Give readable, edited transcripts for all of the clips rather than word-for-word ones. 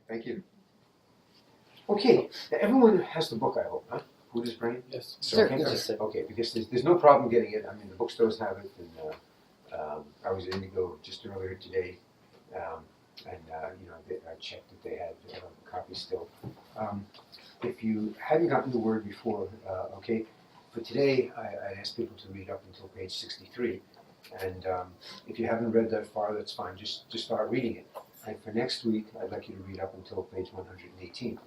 Thank you. Okay, everyone has the book, I hope, huh? Buddha's Brain? Yes. Certainly. Okay, because there's no problem getting it. I mean, the bookstores have it, and I was at Indigo just earlier today, and I checked that they had copies still. If you hadn't gotten the word before, okay, for today, I asked people to read up until page 63, and if you haven't read that far, that's fine. Just start reading it. And for next week, I'd like you to read up until page 118.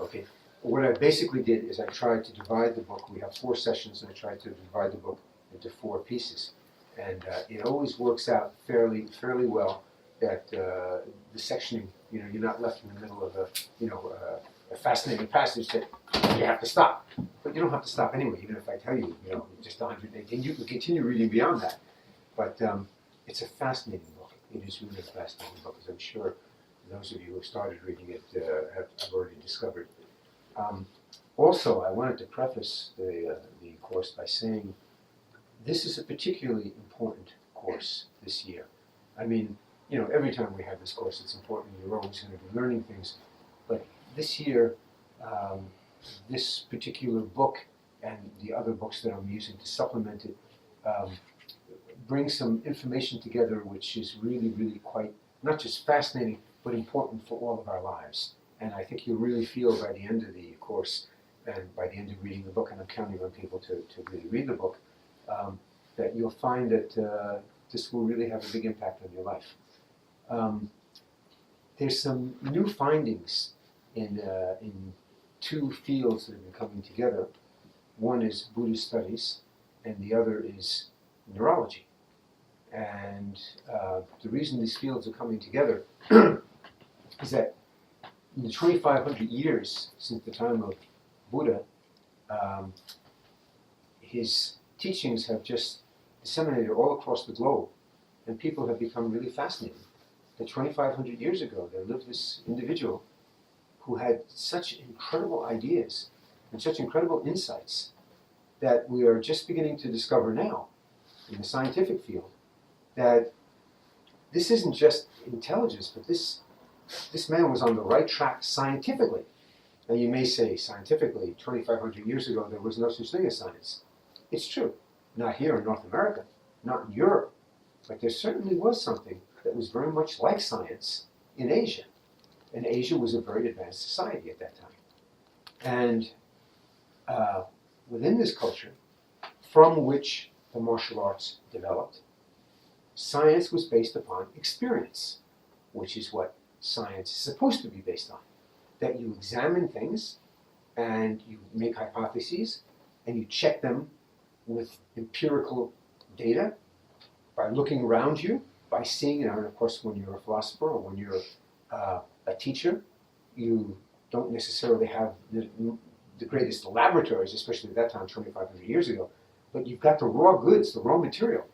Okay. What I basically did is I tried to divide the book. We have 4 sessions, and I tried to divide the book into 4 pieces. And it always works out fairly well that the sectioning, you're not left in the middle of a fascinating passage that you have to stop. But you don't have to stop anyway, even if I tell you, just 118. You can continue reading beyond that. But it's a fascinating book. It is really a fascinating book, as I'm sure those of you who have started reading it have already discovered. Also, I wanted to preface the course by saying this is a particularly important course this year. I mean, every time we have this course, it's important. You're always going to be learning things. But this year, this particular book and the other books that I'm using to supplement it bring some information together which is really, really quite, not just fascinating, but important for all of our lives. And I think you'll really feel by the end of the course, and by the end of reading the book, and I'm counting on people to really read the book, that you'll find that this will really have a big impact on your life. There's some new findings in 2 fields that have been coming together. One is Buddhist studies, and the other is neurology. And the reason these fields are coming together is that in the 2,500 years since the time of Buddha, his teachings have just disseminated all across the globe, and people have become really fascinated. That 2,500 years ago, there lived this individual who had such incredible ideas and such incredible insights that we are just beginning to discover now in the scientific field that this isn't just intelligence, but this man was on the right track scientifically. Now you may say, scientifically, 2,500 years ago there was no such thing as science. It's true. Not here in North America, not in Europe, but there certainly was something that was very much like science in Asia. And Asia was a very advanced society at that time. And within this culture, from which the martial arts developed, science was based upon experience, which is what science is supposed to be based on. That you examine things, and you make hypotheses, and you check them with empirical data, by looking around you, by seeing, and of course when you're a philosopher or when you're a teacher, you don't necessarily have the greatest laboratories, especially at that time, 2,500 years ago, but you've got the raw goods, the raw material,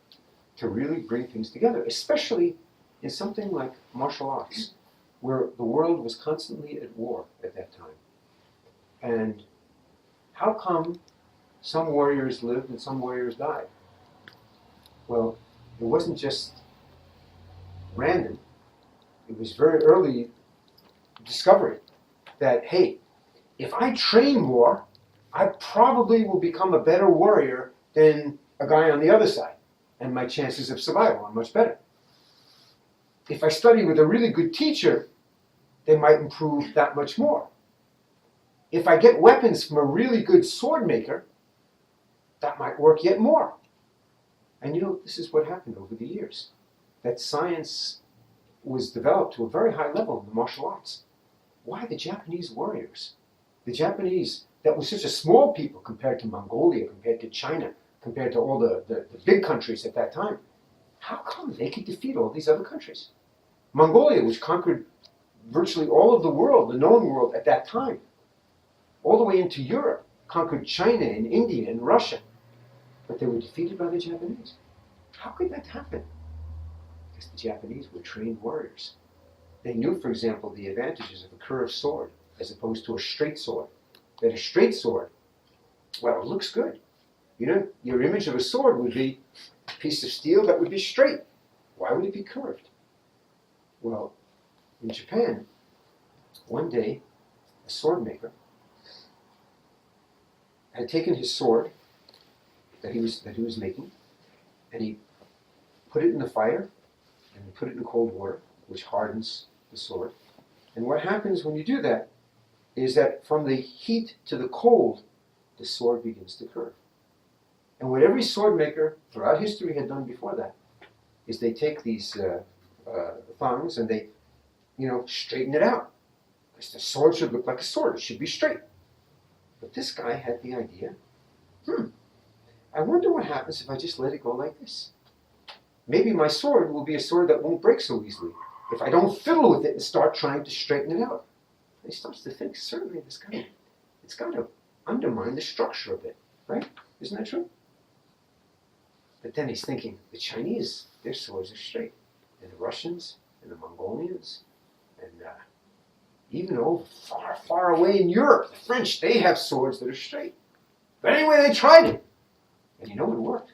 to really bring things together, especially in something like martial arts, where the world was constantly at war at that time. And how come some warriors lived and some warriors died? Well, it wasn't just random. It was very early discovery that, hey, if I train more, I probably will become a better warrior than a guy on the other side, and my chances of survival are much better. If I study with a really good teacher, they might improve that much more. If I get weapons from a really good sword maker, that might work yet more. And this is what happened over the years. That science was developed to a very high level in the martial arts. Why the Japanese warriors? The Japanese, that was such a small people compared to Mongolia, compared to China, compared to all the big countries at that time. How come they could defeat all these other countries? Mongolia, which conquered virtually all of the world, the known world at that time, all the way into Europe, conquered China and India and Russia, but they were defeated by the Japanese. How could that happen? Because the Japanese were trained warriors. They knew, for example, the advantages of a curved sword as opposed to a straight sword. That a straight sword, well, it looks good. Your image of a sword would be a piece of steel that would be straight. Why would it be curved? Well, in Japan, one day, a sword maker had taken his sword that he was making, and he put it in the fire, and he put it in cold water, which hardens the sword. And what happens when you do that is that from the heat to the cold, the sword begins to curve. And what every sword maker throughout history had done before that is they take these thongs and they, straighten it out. Because the sword should look like a sword. It should be straight. But this guy had the idea, I wonder what happens if I just let it go like this. Maybe my sword will be a sword that won't break so easily if I don't fiddle with it and start trying to straighten it out. And he starts to think, certainly it's got to undermine the structure of it, right? Isn't that true? But then he's thinking, the Chinese, their swords are straight. And the Russians, and the Mongolians, and even over far, far away in Europe, the French, they have swords that are straight. But anyway, they tried it. And it worked.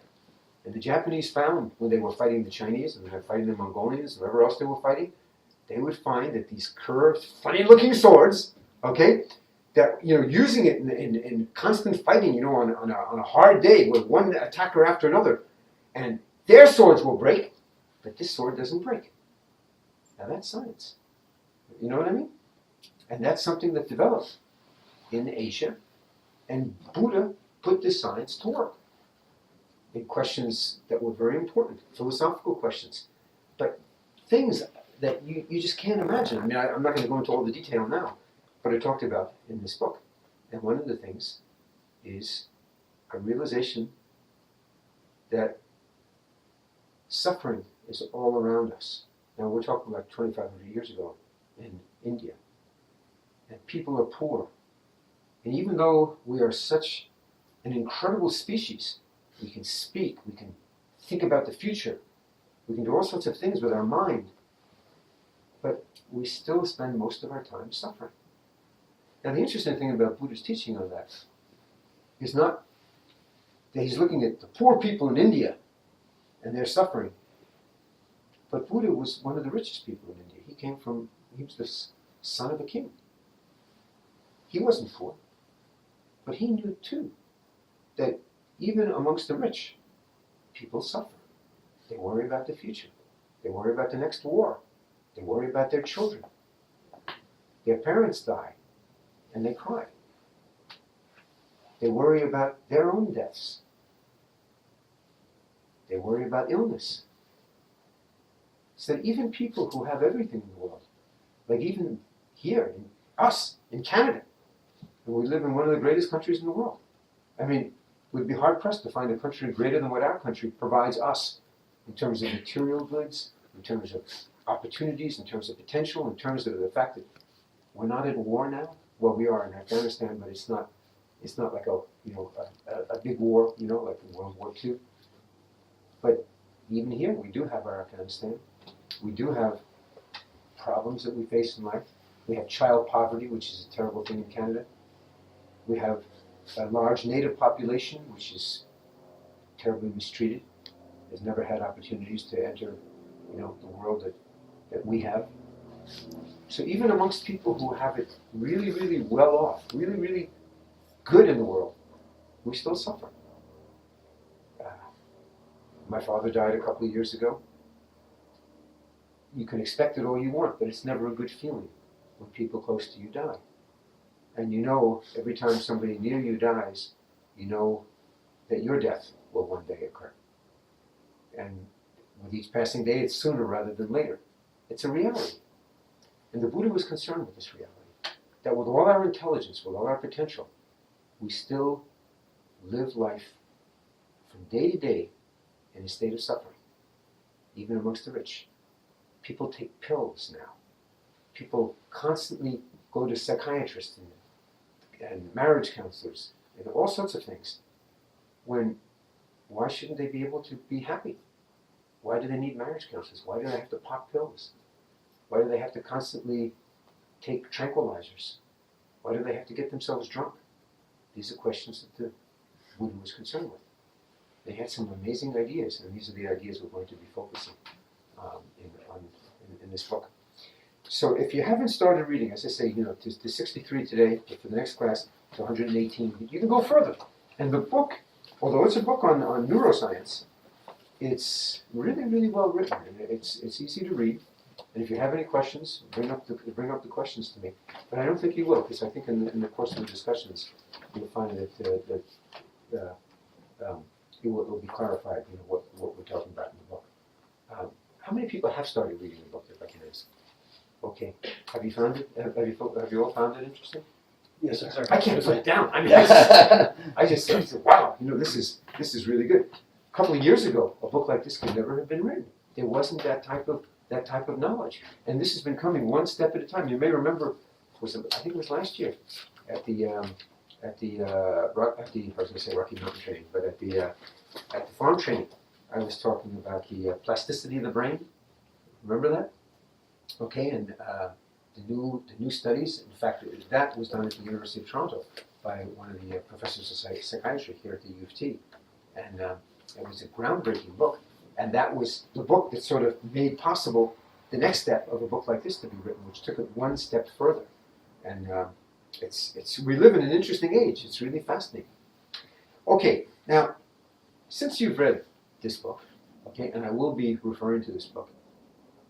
And the Japanese found, when they were fighting the Chinese, and they were fighting the Mongolians, whoever else they were fighting, they would find that these curved, funny-looking swords, okay, that, using it in constant fighting, on a hard day with one attacker after another, and their swords will break, but this sword doesn't break. Now that's science. You know what I mean? And that's something that developed in Asia, and Buddha put this science to work in questions that were very important, philosophical questions, but things that you just can't imagine. I mean, I'm not going to go into all the detail now, but I talked about in this book. And one of the things is a realization that suffering is all around us. Now, we're talking about 2,500 years ago in India. And people are poor. And even though we are such an incredible species, we can speak, we can think about the future, we can do all sorts of things with our mind, but we still spend most of our time suffering. Now, the interesting thing about Buddha's teaching on that is not that he's looking at the poor people in India and their suffering, but Buddha was one of the richest people in India. He was the son of a king. He wasn't poor, but he knew too that even amongst the rich, people suffer. They worry about the future. They worry about the next war. They worry about their children. Their parents die, and they cry. They worry about their own deaths. They worry about illness. So that even people who have everything in the world, like even here, in Canada, and we live in one of the greatest countries in the world. I mean, we'd be hard-pressed to find a country greater than what our country provides us in terms of material goods, in terms of opportunities, in terms of potential, in terms of the fact that we're not at war now. Well, we are in Afghanistan, but it's not like a big war, like in World War II. But even here, we do have our Afghanistan. We do have problems that we face in life. We have child poverty, which is a terrible thing in Canada. We have a large native population, which is terribly mistreated, has never had opportunities to enter, the world that we have. So even amongst people who have it really, really well off, really, really good in the world, we still suffer. My father died a couple of years ago. You can expect it all you want, but it's never a good feeling when people close to you die. And every time somebody near you dies, you know that your death will one day occur. And with each passing day, it's sooner rather than later. It's a reality. And the Buddha was concerned with this reality, that with all our intelligence, with all our potential, we still live life from day to day in a state of suffering, even amongst the rich. People take pills now. People constantly go to psychiatrists and marriage counselors and all sorts of things. Why shouldn't they be able to be happy? Why do they need marriage counselors? Why do they have to pop pills? Why do they have to constantly take tranquilizers? Why do they have to get themselves drunk? These are questions that the Buddha was concerned with. They had some amazing ideas, and these are the ideas we're going to be focusing in this book. So if you haven't started reading, as I say, to 63 today, but for the next class to 118, you can go further. And the book, although it's a book on neuroscience, it's really, really well written. And it's easy to read. And if you have any questions, bring up the questions to me. But I don't think you will, because I think in the course of the discussions, you'll find that it will be clarified. What we're talking about in the book. How many people have started reading the book, if I can ask? Okay. Have you found it? Have you all found it interesting? Yes, sir. I can't put it down. I mean, I just said, wow, this is really good. A couple of years ago, a book like this could never have been written. There wasn't that type of knowledge, and this has been coming one step at a time. You may remember, I think it was last year, at the I was going to say Rocky Mountain training, but at the farm training, I was talking about the plasticity of the brain. Remember that? Okay, and the new studies. In fact, that was done at the University of Toronto by one of the professors of psychiatry here at the U of T, and it was a groundbreaking book. And that was the book that sort of made possible the next step of a book like this to be written, which took it one step further. And we live in an interesting age. It's really fascinating. Okay, now, since you've read this book, okay, and I will be referring to this book,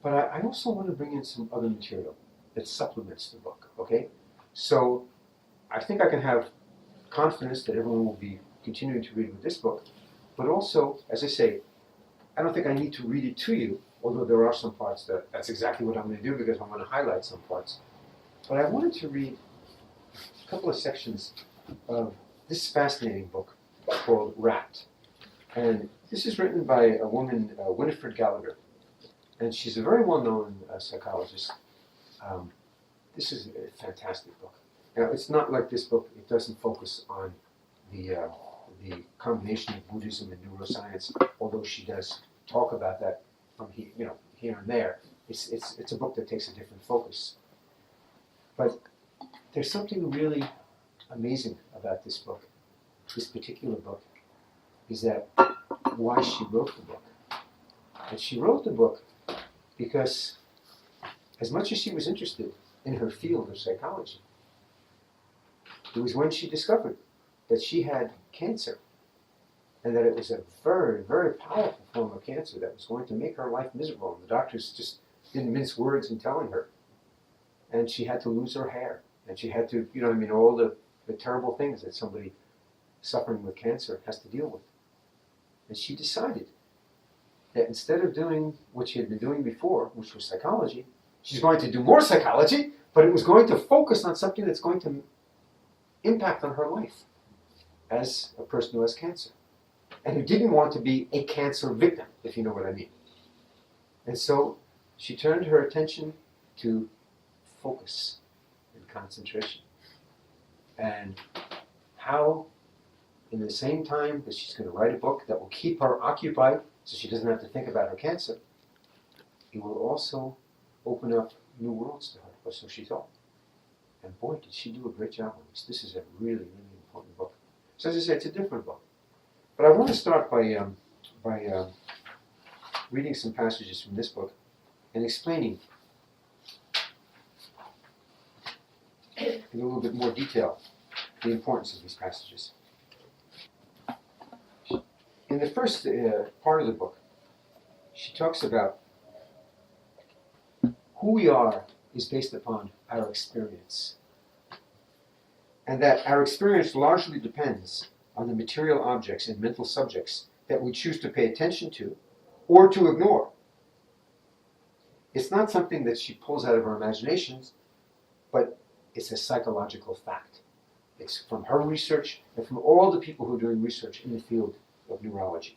but I also want to bring in some other material that supplements the book, okay? So I think I can have confidence that everyone will be continuing to read with this book, but also, as I say, I don't think I need to read it to you, although there are some parts that's exactly what I'm going to do because I'm going to highlight some parts. But I wanted to read a couple of sections of this fascinating book called Wrapped. And this is written by a woman, Winifred Gallagher. And she's a very well-known psychologist. This is a fantastic book. Now, it's not like this book. It doesn't focus on the combination of Buddhism and neuroscience, although she does talk about that from here and there. It's a book that takes a different focus. But there's something really amazing about this book, this particular book, is that why she wrote the book. And she wrote the book because as much as she was interested in her field of psychology, it was when she discovered that she had cancer and that it was a very, very powerful form of cancer that was going to make her life miserable. And the doctors just didn't mince words in telling her. And she had to lose her hair. And she had to, all the terrible things that somebody suffering with cancer has to deal with. And she decided that instead of doing what she had been doing before, which was psychology, she's going to do more psychology, but it was going to focus on something that's going to impact on her life as a person who has cancer and who didn't want to be a cancer victim, if you know what I mean. And so she turned her attention to focus and concentration and how in the same time that she's going to write a book that will keep her occupied so she doesn't have to think about her cancer, it will also open up new worlds to her, or so she thought. And boy, did she do a great job on this. This is a really, really important book. So as I say, it's a different book. But I want to start by reading some passages from this book and explaining in a little bit more detail the importance of these passages. In the first part of the book, she talks about who we are is based upon our experience, and that our experience largely depends on the material objects and mental subjects that we choose to pay attention to or to ignore. It's not something that she pulls out of her imaginations, but it's a psychological fact. It's from her research and from all the people who are doing research in the field of neurology.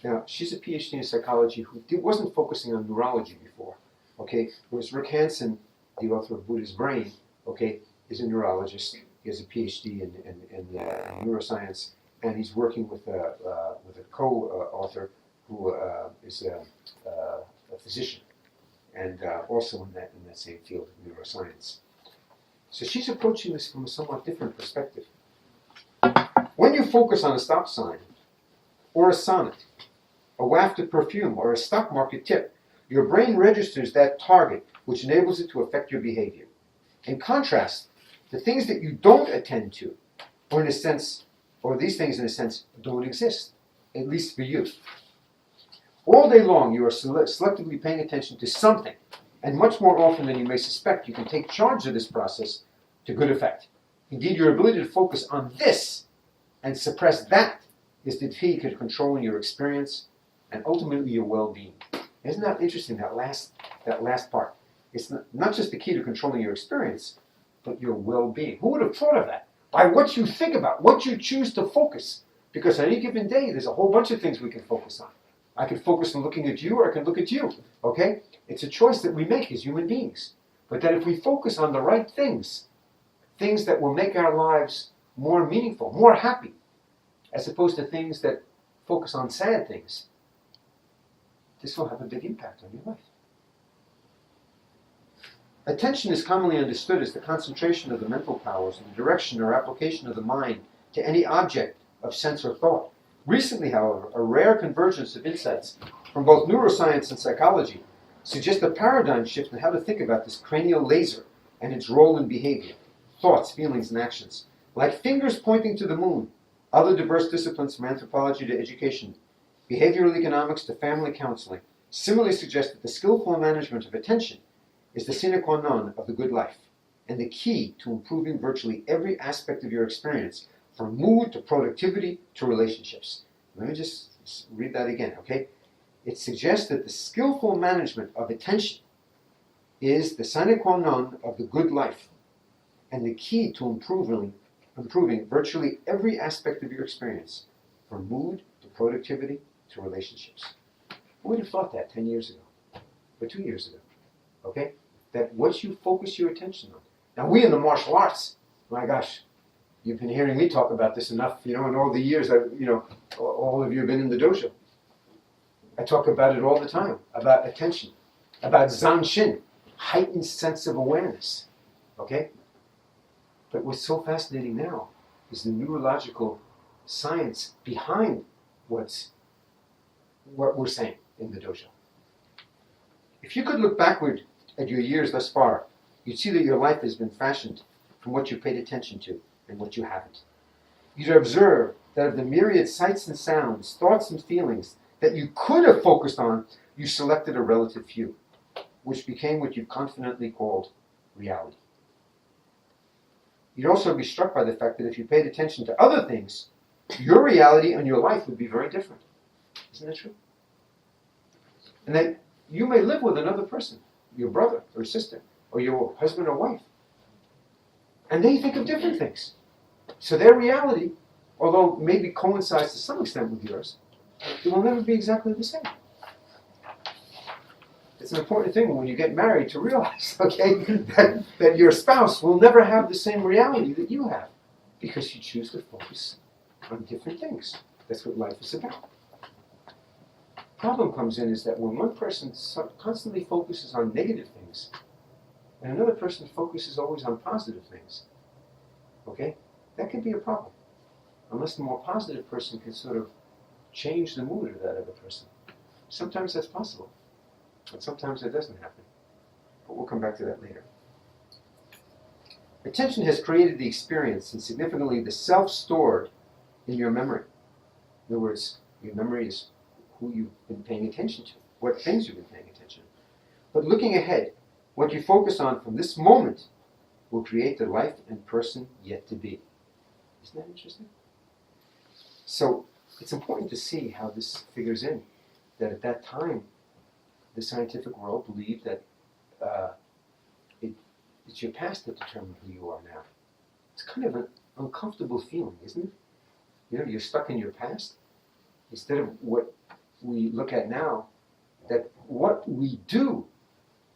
Now, she's a PhD in psychology who wasn't focusing on neurology before. Okay, whereas Rick Hanson, the author of Buddha's Brain, okay, is a neurologist. He has a PhD in neuroscience, and he's working with a co-author who is a physician, and also in that same field of neuroscience. So she's approaching this from a somewhat different perspective. When you focus on a stop sign, or a sonnet, a wafted perfume, or a stock market tip, Your brain registers that target, which enables it to affect your behavior. In contrast, the things that you don't attend to, or in a sense, or these things in a sense, don't exist, at least for you. All day long, you are selectively paying attention to something, and much more often than you may suspect, you can take charge of this process to good effect. Indeed, your ability to focus on this and suppress that is the key to controlling your experience and ultimately your well-being. Isn't that interesting, that last part? It's not just the key to controlling your experience, but your well-being. Who would have thought of that? By what you think about, what you choose to focus. Because on any given day, there's a whole bunch of things we can focus on. I can focus on looking at you, or I can look at you, okay? It's a choice that we make as human beings. But that if we focus on the right things, things that will make our lives more meaningful, more happy, as opposed to things that focus on sad things, this will have a big impact on your life. Attention is commonly understood as the concentration of the mental powers in the direction or application of the mind to any object of sense or thought. Recently, however, a rare convergence of insights from both neuroscience and psychology suggests a paradigm shift in how to think about this cranial laser and its role in behavior, thoughts, feelings, and actions. Like fingers pointing to the moon, other diverse disciplines from anthropology to education, behavioral economics to family counseling, similarly suggest that the skillful management of attention is the sine qua non of the good life, and the key to improving virtually every aspect of your experience, from mood to productivity to relationships. Let me just read that again, okay? It suggests that the skillful management of attention is the sine qua non of the good life, and the key to improving virtually every aspect of your experience, from mood to productivity to relationships. Who would have thought that 10 years ago, or 2 years ago, okay? That what you focus your attention on. Now we in the martial arts, my gosh, you've been hearing me talk about this enough, in all the years all of you have been in the dojo. I talk about it all the time, about attention, about zanshin, heightened sense of awareness, okay? But what's so fascinating now is the neurological science behind what we're saying in the dojo. If you could look backward at your years thus far, you'd see that your life has been fashioned from what you paid attention to and what you haven't. You'd observe that of the myriad sights and sounds, thoughts and feelings that you could have focused on, you selected a relative few, which became what you confidently called reality. You'd also be struck by the fact that if you paid attention to other things, your reality and your life would be very different. Isn't that true? And that you may live with another person, your brother or sister, or your husband or wife, and they think of different things. So their reality, although maybe coincides to some extent with yours, it will never be exactly the same. It's an important thing when you get married to realize, okay, that your spouse will never have the same reality that you have, because you choose to focus on different things. That's what life is about. Problem comes in is that when one person constantly focuses on negative things, and another person focuses always on positive things, okay, that could be a problem. Unless the more positive person can sort of change the mood of that other person. Sometimes that's possible, but sometimes it doesn't happen. But we'll come back to that later. Attention has created the experience and significantly the self stored in your memory. In other words, your memory is who you've been paying attention to, what things you've been paying attention to. But looking ahead, what you focus on from this moment will create the life and person yet to be. Isn't that interesting? So it's important to see how this figures in, that at that time, the scientific world believed that it's your past that determines who you are now. It's kind of an uncomfortable feeling, isn't it? You're stuck in your past. Instead of what we look at now, that what we do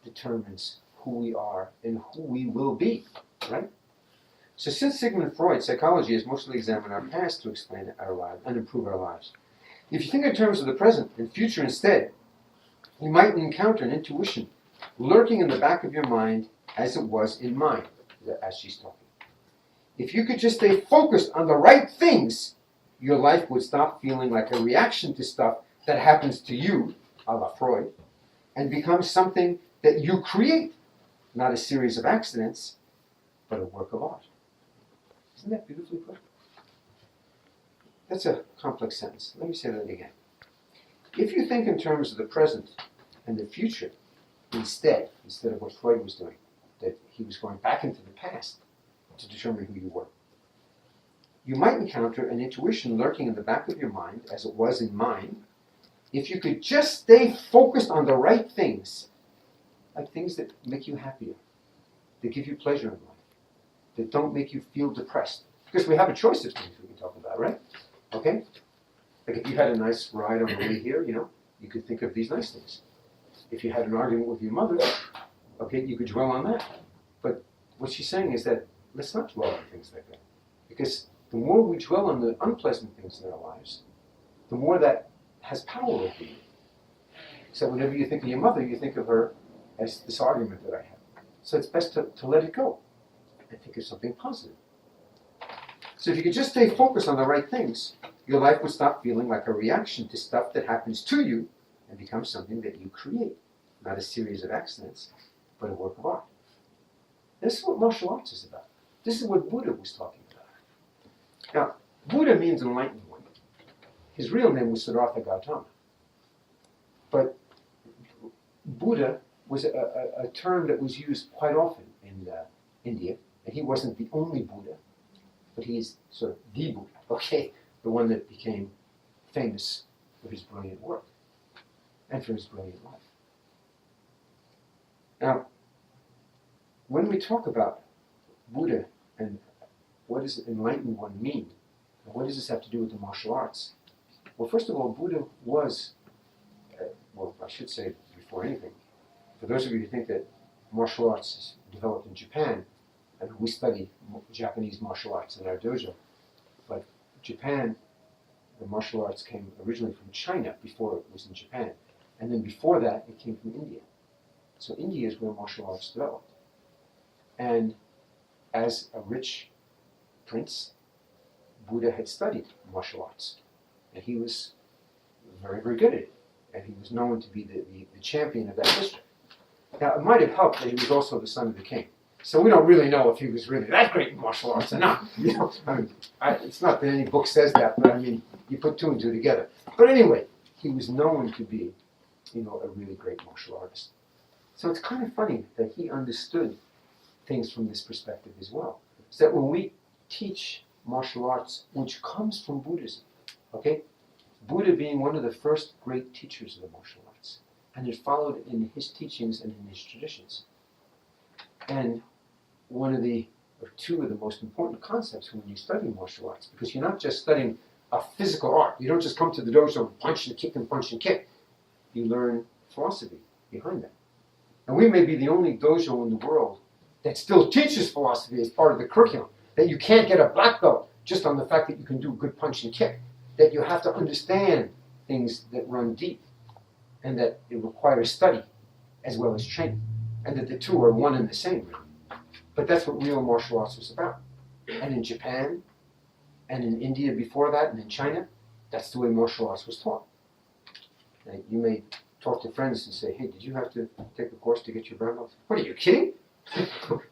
determines who we are and who we will be, right? So since Sigmund Freud, psychology has mostly examined our past to explain our lives and improve our lives. If you think in terms of the present and future instead, you might encounter an intuition lurking in the back of your mind as it was in mine, as she's talking. If you could just stay focused on the right things, your life would stop feeling like a reaction to stuff that happens to you, a la Freud, and become something that you create, not a series of accidents, but a work of art. Isn't that beautifully put? That's a complex sentence. Let me say that again. If you think in terms of the present and the future instead of what Freud was doing, that he was going back into the past to determine who you were, you might encounter an intuition lurking in the back of your mind, as it was in mine, if you could just stay focused on the right things, like things that make you happier, that give you pleasure in life, that don't make you feel depressed. Because we have a choice of things we can talk about, right? Okay? Like if you had a nice ride on the way here, you could think of these nice things. If you had an argument with your mother, okay, you could dwell on that. But what she's saying is that let's not dwell on things like that. Because the more we dwell on the unpleasant things in our lives, the more that has power over you. So whenever you think of your mother, you think of her as this argument that I had. So it's best to let it go and think of something positive. So if you could just stay focused on the right things, your life would stop feeling like a reaction to stuff that happens to you and become something that you create, not a series of accidents, but a work of art. This is what martial arts is about. This is what Buddha was talking about. Now, Buddha means enlightened one. His real name was Siddhartha Gautama. But Buddha was a term that was used quite often in India, and he wasn't the only Buddha, but he is sort of the Buddha, okay? The one that became famous for his brilliant work and for his brilliant life. Now, when we talk about Buddha and what does enlightened one mean, and what does this have to do with the martial arts? Well, first of all, Buddha was, I should say before anything, for those of you who think that martial arts is developed in Japan, and we study Japanese martial arts in our dojo, but Japan, the martial arts came originally from China before it was in Japan, and then before that it came from India. So India is where martial arts developed. And as a rich prince, Buddha had studied martial arts, and he was very, very good at it, and he was known to be the champion of that district. Now, it might have helped that he was also the son of the king. So we don't really know if he was really that great in martial arts or not. It's not that any book says that, but you put two and two together. But anyway, he was known to be, a really great martial artist. So it's kind of funny that he understood things from this perspective as well. So that when we teach martial arts, which comes from Buddhism, okay? Buddha being one of the first great teachers of the martial arts, and it followed in his teachings and in his traditions. And two of the most important concepts when you study martial arts, because you're not just studying a physical art. You don't just come to the dojo and punch and kick and punch and kick. You learn philosophy behind that. And we may be the only dojo in the world that still teaches philosophy as part of the curriculum, that you can't get a black belt just on the fact that you can do a good punch and kick, that you have to understand things that run deep, and that it requires study as well as training, and that the two are one and the same, really. But that's what real martial arts was about. And in Japan, and in India before that, and in China, that's the way martial arts was taught. And you may talk to friends and say, hey, did you have to take a course to get your brown belt? What, are you kidding?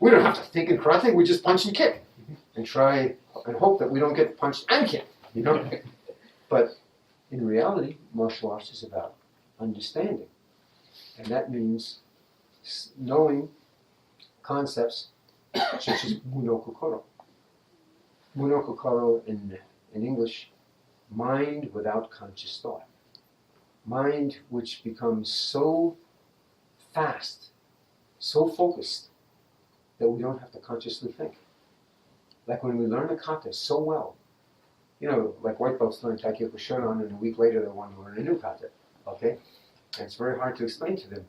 We don't have to think in karate, we just punch and kick. And try and hope that we don't get punched and kicked, But in reality, martial arts is about understanding. And that means knowing concepts such as munokokoro. Munokokoro in English, mind without conscious thought. Mind which becomes so fast, so focused, that we don't have to consciously think. Like when we learn a kata so well, like white belts learn Taikyoku Shodan, and a week later they want to learn a new kata, okay? And it's very hard to explain to them,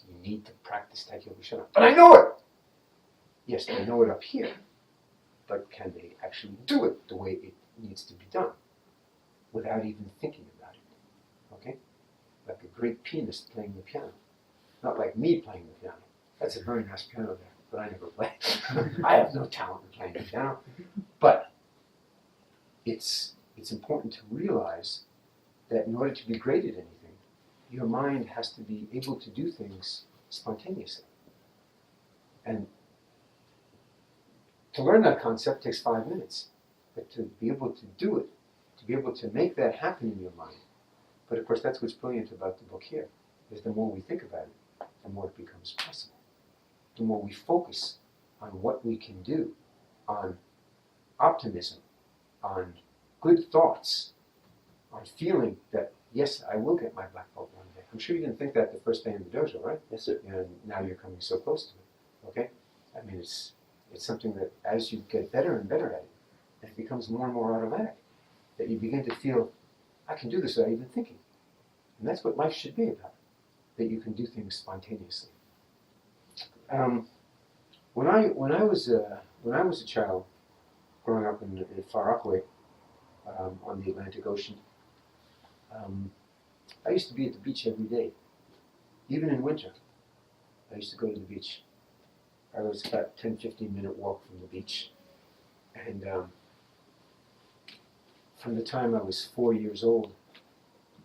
you need to practice Taikyoku Shodan. But I know it! Yes, they know it up here, but can they actually do it the way it needs to be done without even thinking about it, okay? Like a great pianist playing the piano, not like me playing the piano. That's a very nice piano there, but I never play. I have no talent in playing the piano, but it's important to realize that in order to be great at anything, your mind has to be able to do things spontaneously. And to learn that concept takes 5 minutes. But to be able to do it, to be able to make that happen in your mind. But of course, that's what's brilliant about the book here, is the more we think about it, the more it becomes possible. The more we focus on what we can do, on optimism, on good thoughts, on feeling that, yes, I will get my black belt one day. I'm sure you didn't think that the first day in the dojo, right? Yes, sir. And now you're coming so close to it, okay? I mean, it's something that as you get better and better at it, it becomes more and more automatic, that you begin to feel, I can do this without even thinking. And that's what life should be about, that you can do things spontaneously. When I was a child, growing up in Far Rockaway, on the Atlantic Ocean, I used to be at the beach every day, even in winter. I used to go to the beach. I was about a 10-15 minute walk from the beach. And from the time I was 4 years old,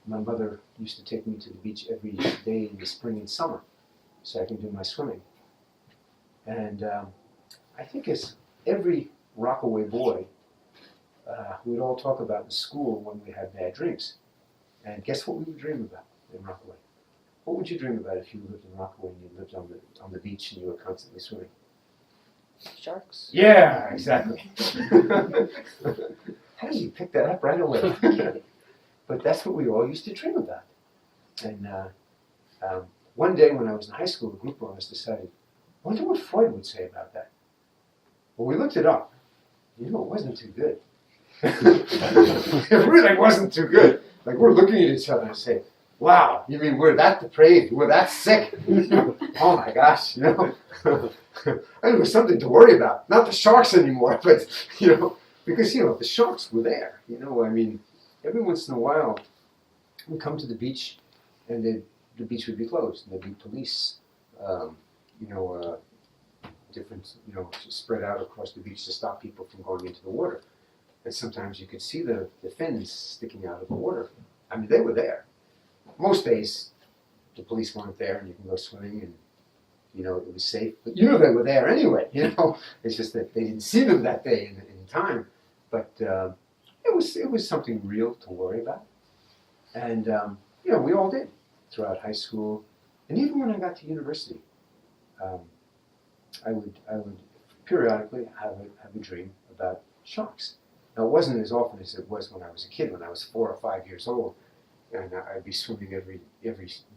my mother used to take me to the beach every day in the spring and summer so I can do my swimming. And I think as every Rockaway boy, we'd all talk about in school when we had bad dreams. And guess what we would dream about in Rockaway? What would you dream about if you lived in Rockaway and you lived on the beach and you were constantly swimming? Sharks. Yeah, exactly. How did you pick that up right away? But that's what we all used to dream about. And one day when I was in high school, a group of us decided, I wonder what Freud would say about that. Well, we looked it up. You know, it wasn't too good. It really wasn't too good. Like, we're looking at each other and saying, wow, you mean we're that depraved, we're that sick? Oh my gosh, you know. And it was something to worry about. Not the sharks anymore, but, you know, because, you know, the sharks were there. You know, I mean, every once in a while, we'd come to the beach, and the beach would be closed, and there'd be police, different, spread out across the beach to stop people from going into the water. And sometimes you could see the fins sticking out of the water. I mean, they were there. Most days, the police weren't there, and you can go swimming, and, it was safe. But you know they were there anyway, It's just that they didn't see them that day in time. But it was something real to worry about. And, we all did throughout high school. And even when I got to university, I would periodically have a dream about sharks. Now, it wasn't as often as it was when I was a kid, when I was 4 or 5 years old, and I'd be swimming every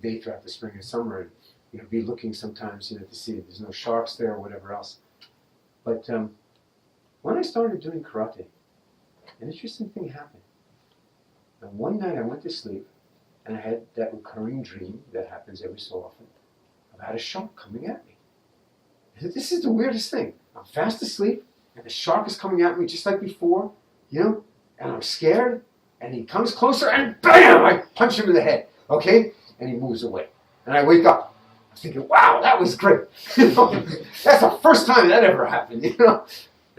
day throughout the spring and summer, and be looking sometimes, to see if there's no sharks there or whatever else. But when I started doing karate, an interesting thing happened. And one night I went to sleep, and I had that recurring dream that happens every so often about a shark coming at me. And this is the weirdest thing. I'm fast asleep, and the shark is coming at me just like before, and I'm scared, and he comes closer, and bam! I punch him in the head, okay? And he moves away. And I wake up. I'm thinking, wow, that was great. That's the first time that ever happened,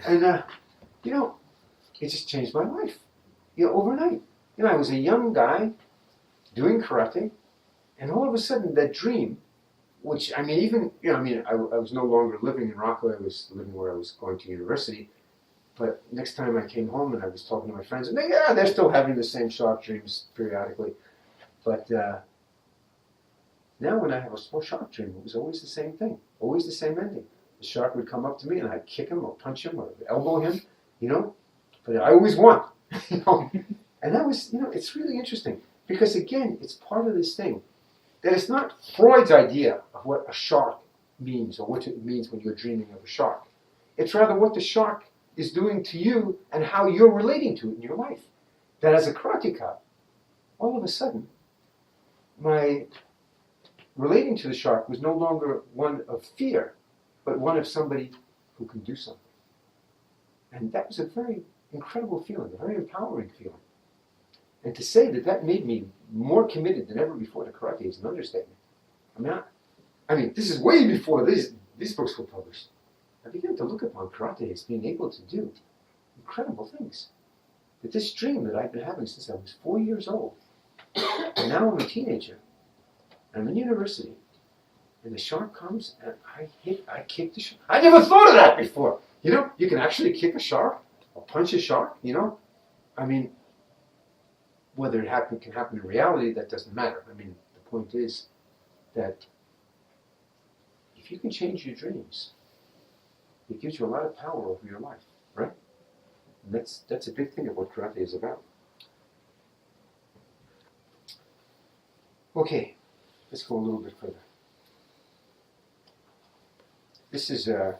And, it just changed my life, overnight. I was a young guy doing karate, and all of a sudden that dream, which, I was no longer living in Rockaway, I was living where I was going to university, but next time I came home and I was talking to my friends, and they're still having the same shark dreams periodically, but now when I have a small shark dream, it was always the same thing, always the same ending. The shark would come up to me, and I'd kick him or punch him or elbow him, but I always won, And that was, it's really interesting, because again, it's part of this thing, that it's not Freud's idea of what a shark means, or what it means when you're dreaming of a shark. It's rather what the shark is doing to you and how you're relating to it in your life. That as a karateka, all of a sudden, my relating to the shark was no longer one of fear, but one of somebody who can do something. And that was a very incredible feeling, a very empowering feeling. And to say that made me more committed than ever before to karate is an understatement. I mean, this is way before these books were published. I began to look upon karate as being able to do incredible things. That this dream that I've been having since I was 4 years old, and now I'm a teenager, I'm in university, and the shark comes, and I kick the shark. I never thought of that before. You know, you can actually kick a shark or punch a shark, you know? I mean, whether it can happen in reality, that doesn't matter. I mean, the point is that if you can change your dreams, it gives you a lot of power over your life, right? And that's a big thing of what karate is about. Okay, let's go a little bit further. This is her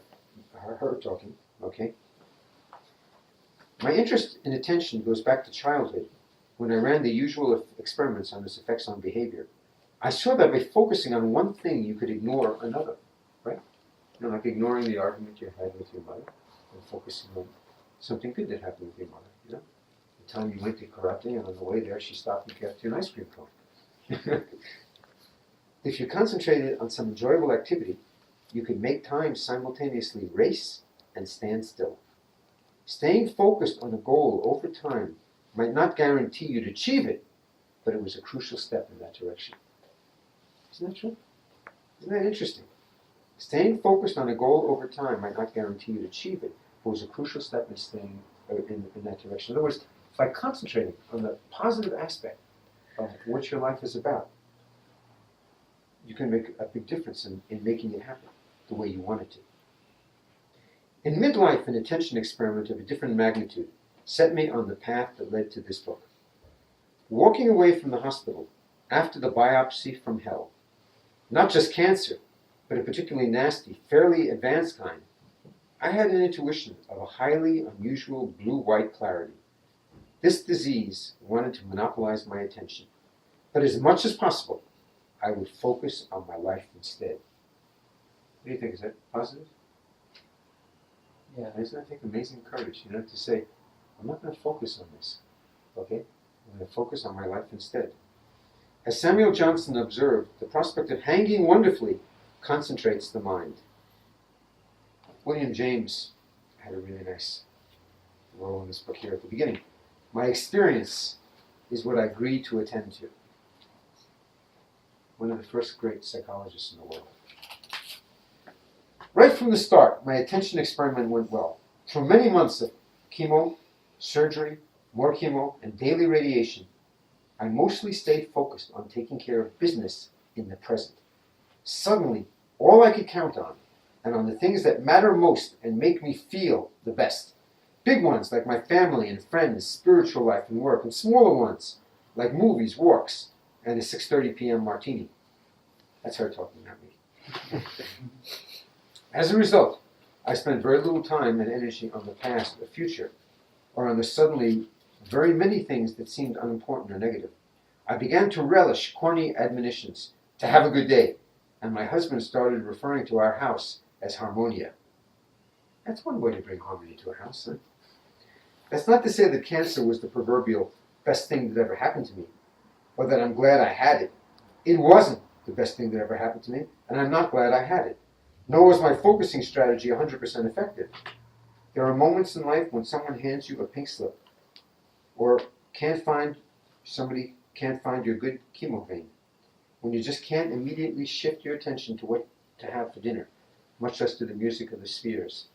talking, okay? My interest in attention goes back to childhood, when I ran the usual experiments on its effects on behavior. I saw that by focusing on one thing, you could ignore another, right? You know, like ignoring the argument you had with your mother and focusing on something good that happened with your mother, you know? The time you went to karate, and on the way there, she stopped and kept you an ice cream cone. If you concentrated on some enjoyable activity, you could make time simultaneously race and stand still. Staying focused on a goal over time might not guarantee you'd achieve it, but it was a crucial step in that direction. Isn't that true? Isn't that interesting? Staying focused on a goal over time might not guarantee you'd achieve it, but was a crucial step in staying in that direction. In other words, by concentrating on the positive aspect of what your life is about, you can make a big difference in making it happen the way you want it to. In midlife, an attention experiment of a different magnitude set me on the path that led to this book. Walking away from the hospital after the biopsy from hell, not just cancer, but a particularly nasty, fairly advanced kind, I had an intuition of a highly unusual blue-white clarity. This disease wanted to monopolize my attention, but as much as possible, I would focus on my life instead. What do you think? Is that positive? Yeah, doesn't that take amazing courage, you know, to say, I'm not going to focus on this, okay? I'm going to focus on my life instead. As Samuel Johnson observed, the prospect of hanging wonderfully concentrates the mind. William James had a really nice role in this book here at the beginning. My experience is what I agreed to attend to. One of the first great psychologists in the world. Right from the start, my attention experiment went well. For many months of chemo, surgery, more chemo, and daily radiation, I mostly stayed focused on taking care of business in the present. Suddenly, all I could count on, and on the things that matter most and make me feel the best. Big ones like my family and friends, spiritual life and work, and smaller ones like movies, walks, and a 6:30 p.m. martini. That's her talking, not me. As a result, I spent very little time and energy on the past or future, or on the suddenly very many things that seemed unimportant or negative. I began to relish corny admonitions to have a good day, and my husband started referring to our house as Harmonia. That's one way to bring harmony to a house, huh? That's not to say that cancer was the proverbial best thing that ever happened to me, or that I'm glad I had it. It wasn't the best thing that ever happened to me, and I'm not glad I had it. Nor was my focusing strategy 100% effective. There are moments in life when someone hands you a pink slip, or somebody can't find your good chemo vein, when you just can't immediately shift your attention to what to have for dinner, much less to the music of the spheres.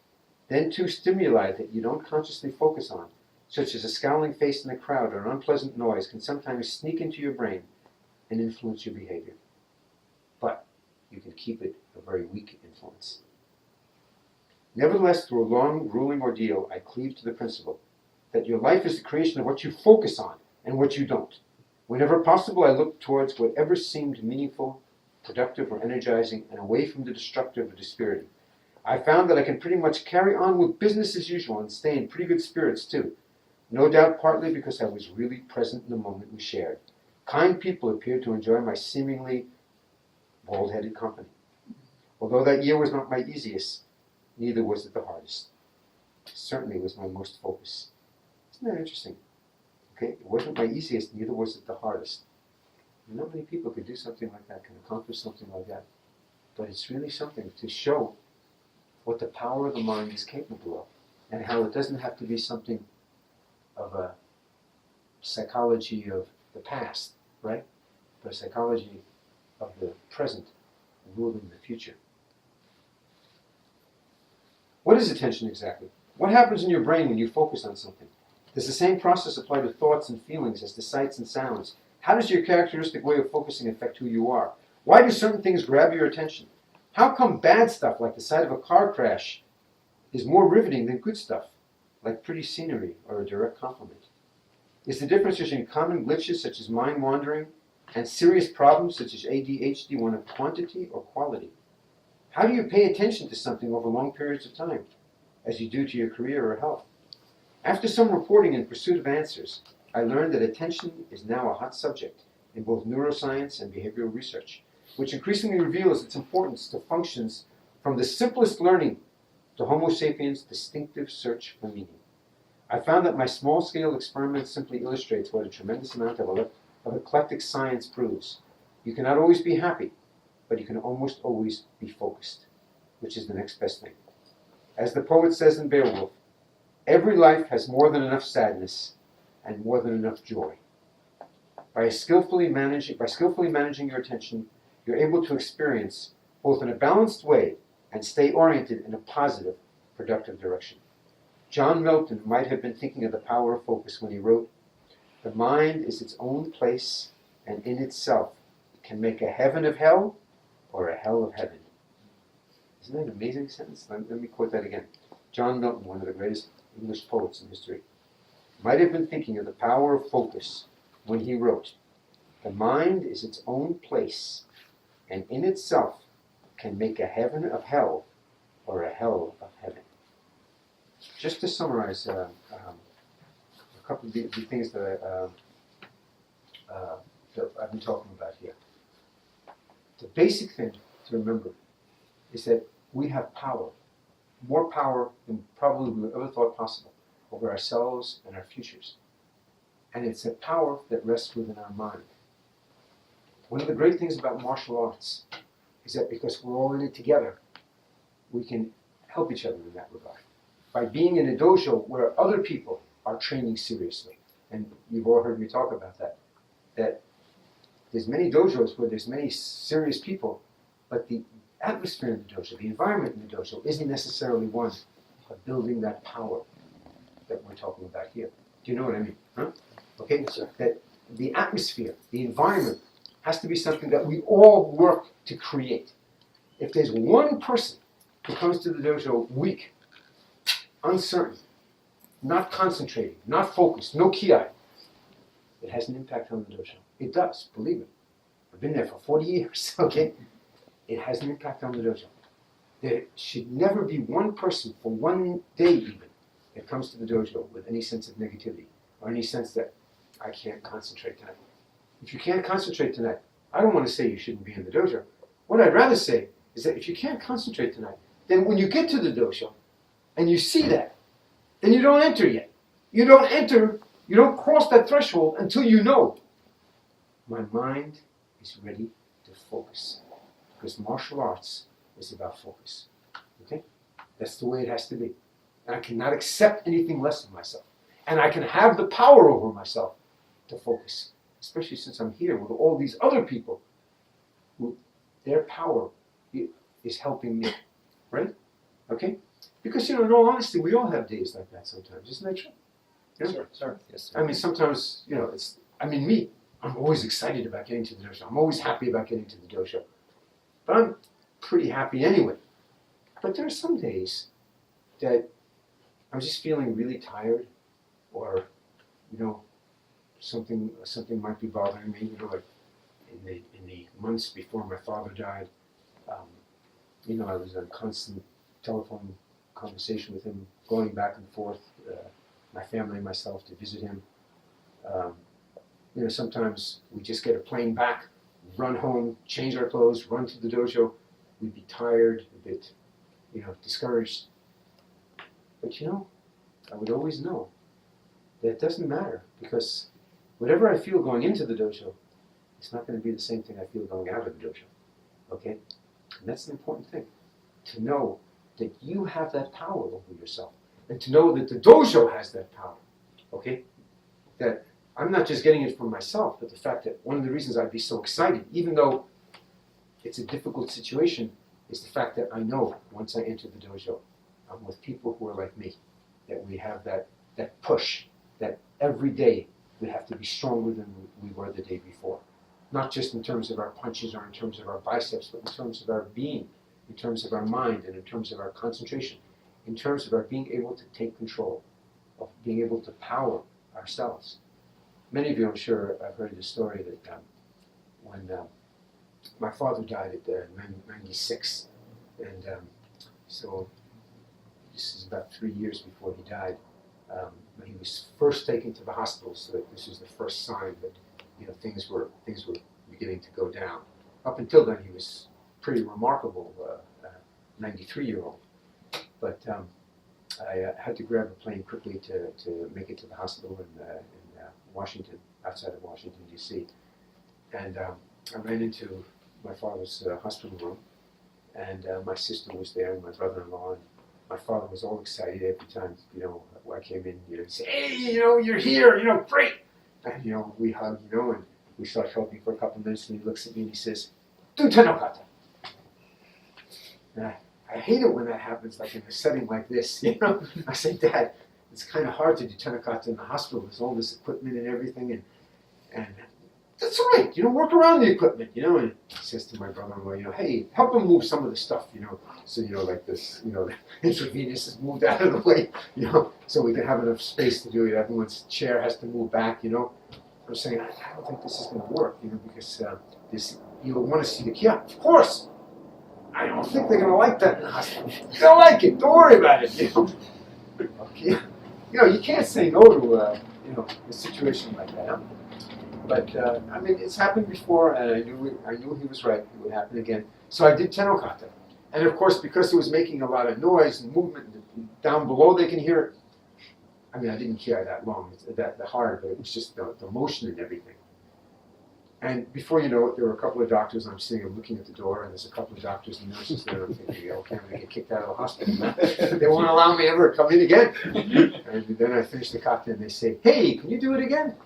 Then too, stimuli that you don't consciously focus on, such as a scowling face in the crowd or an unpleasant noise, can sometimes sneak into your brain and influence your behavior. But you can keep it a very weak influence. Nevertheless, through a long, grueling ordeal, I cleaved to the principle that your life is the creation of what you focus on and what you don't. Whenever possible, I looked towards whatever seemed meaningful, productive, or energizing, and away from the destructive or dispiriting. I found that I can pretty much carry on with business as usual and stay in pretty good spirits too. No doubt partly because I was really present in the moment we shared. Kind people appeared to enjoy my seemingly bald-headed company. Although that year was not my easiest, neither was it the hardest. It certainly was my most focused. Isn't that interesting? Okay, it wasn't my easiest, neither was it the hardest. Not many people could do something like that, can accomplish something like that. But it's really something to show what the power of the mind is capable of, and how it doesn't have to be something of a psychology of the past, right? But a psychology of the present ruling the future. What is attention exactly? What happens in your brain when you focus on something? Does the same process apply to thoughts and feelings as to sights and sounds? How does your characteristic way of focusing affect who you are? Why do certain things grab your attention? How come bad stuff like the sight of a car crash is more riveting than good stuff, like pretty scenery or a direct compliment? Is the difference between common glitches such as mind wandering and serious problems such as ADHD one of quantity or quality? How do you pay attention to something over long periods of time, as you do to your career or health? After some reporting in pursuit of answers, I learned that attention is now a hot subject in both neuroscience and behavioral research, which increasingly reveals its importance to functions from the simplest learning to Homo sapiens' distinctive search for meaning. I found that my small-scale experiment simply illustrates what a tremendous amount of eclectic science proves. You cannot always be happy, but you can almost always be focused, which is the next best thing. As the poet says in Beowulf, every life has more than enough sadness and more than enough joy. By skillfully managing your attention, you're able to experience both in a balanced way and stay oriented in a positive, productive direction. John Milton might have been thinking of the power of focus when he wrote, "The mind is its own place, and in itself can make a heaven of hell or a hell of heaven." Isn't that an amazing sentence? Let me quote that again. John Milton, one of the greatest English poets in history, might have been thinking of the power of focus when he wrote, "The mind is its own place, and in itself can make a heaven of hell or a hell of heaven." Just to summarize a couple of the things that I've been talking about here. The basic thing to remember is that we have power, more power than probably we ever thought possible, over ourselves and our futures. And it's a power that rests within our mind. One of the great things about martial arts is that because we're all in it together, we can help each other in that regard. By being in a dojo where other people are training seriously, and you've all heard me talk about that there's many dojos where there's many serious people, but the atmosphere in the dojo, the environment in the dojo, isn't necessarily one of building that power that we're talking about here. Do you know what I mean? Huh? Okay, so that the atmosphere, the environment, has to be something that we all work to create. If there's one person who comes to the dojo weak, uncertain, not concentrating, not focused, no ki-ai, it has an impact on the dojo. It does, believe me. I've been there for 40 years, okay? It has an impact on the dojo. There should never be one person for one day even that comes to the dojo with any sense of negativity or any sense that I can't concentrate tonight. If you can't concentrate tonight, I don't want to say you shouldn't be in the dojo. What I'd rather say is that if you can't concentrate tonight, then when you get to the dojo and you see that, then you don't enter yet. You don't cross that threshold until you know, my mind is ready to focus. Because martial arts is about focus. Okay? That's the way it has to be. And I cannot accept anything less of myself. And I can have the power over myself to focus. Especially since I'm here with all these other people who their power is helping me. Right? Okay? Because, in all honesty, we all have days like that sometimes. Isn't that true? You know? Sure. Yes. I mean, sometimes, me. I'm always excited about getting to the dojo. I'm always happy about getting to the dojo. But I'm pretty happy anyway. But there are some days that I'm just feeling really tired, or, something might be bothering me. Like in the months before my father died, I was in constant telephone conversation with him, going back and forth, my family and myself, to visit him. Sometimes we just get a plane back, run home, change our clothes, run to the dojo. We'd be tired, a bit, discouraged. But I would always know that it doesn't matter, because whatever I feel going into the dojo, it's not going to be the same thing I feel going out of the dojo. Okay? And that's the important thing. To know that you have that power over yourself. And to know that the dojo has that power. Okay? That I'm not just getting it for myself, but the fact that one of the reasons I'd be so excited, even though it's a difficult situation is the fact that I know once I enter the dojo, I'm with people who are like me, that we have that push, that every day we have to be stronger than we were the day before. Not just in terms of our punches or in terms of our biceps, but in terms of our being, in terms of our mind, and in terms of our concentration, in terms of our being able to take control, of being able to power ourselves. Many of you, I'm sure, have heard the story that when my father died at 96, and so this is about 3 years before he died. He was first taken to the hospital, so that this was the first sign that things were beginning to go down. Up until then, he was pretty remarkable, 93-year-old. But I had to grab a plane quickly to make it to the hospital in Washington, outside of Washington, D.C. And I ran into my father's hospital room, and my sister was there, and my brother-in-law, and my father was all excited every time, I came in, he'd say, "Hey, you're here, great!" And, we hugged, and we started talking for a couple of minutes, and he looks at me and he says, "Do tenokata." And I hate it when that happens, like in a setting like this, I say, "Dad, it's kind of hard to do tenokata in the hospital. There's all this equipment and everything, and that's all right, work around the equipment, And he says to my brother-in-law, "Hey, help him move some of the stuff, so, like this, the intravenous is moved out of the way, so we can have enough space to do it. Everyone's chair has to move back, I'm saying, I don't think this is going to work, because you'll want to see the kid. Of course! I don't think they're going to like that in the hospital. They'll like it, don't worry about it, Okay. You can't say no to, a situation like that, huh? But, it's happened before, and I knew he was right. It would happen again. So I did tenokata. And of course, because it was making a lot of noise and movement, down below they can hear it. I didn't hear that long, that hard, but it was just the motion and everything. And before you know it, there were a couple of doctors. I'm looking at the door, and there's a couple of doctors and nurses there. I'm thinking, okay, I'm going to get kicked out of the hospital. They won't allow me ever to come in again. And then I finish the kata, and they say, "Hey, can you do it again?"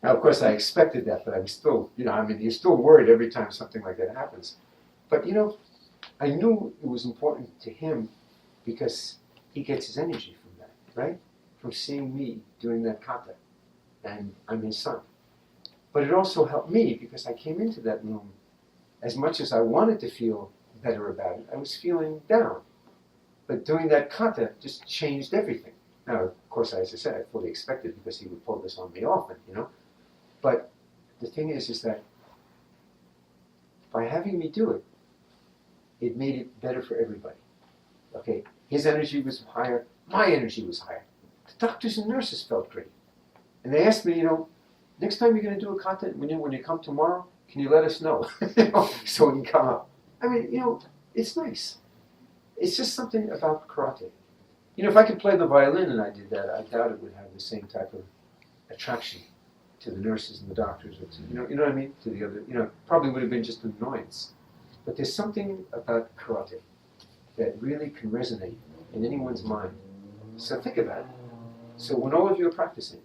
Now, of course, I expected that, but I was still, you're still worried every time something like that happens. But, I knew it was important to him because he gets his energy from that, right? From seeing me doing that kata. And I'm his son. But it also helped me because I came into that room, as much as I wanted to feel better about it, I was feeling down. But doing that kata just changed everything. Now, of course, as I said, I fully expected because he would pull this on me often, But the thing is that by having me do it, it made it better for everybody. Okay, his energy was higher, my energy was higher. The doctors and nurses felt great. And they asked me, next time you're going to do a kata, when you come tomorrow, can you let us know? So we can come up. It's nice. It's just something about karate. If I could play the violin and I did that, I doubt it would have the same type of attraction to the nurses and the doctors, or to, you know what I mean? To the other, probably would have been just an annoyance. But there's something about karate that really can resonate in anyone's mind. So think about it. So when all of you are practicing,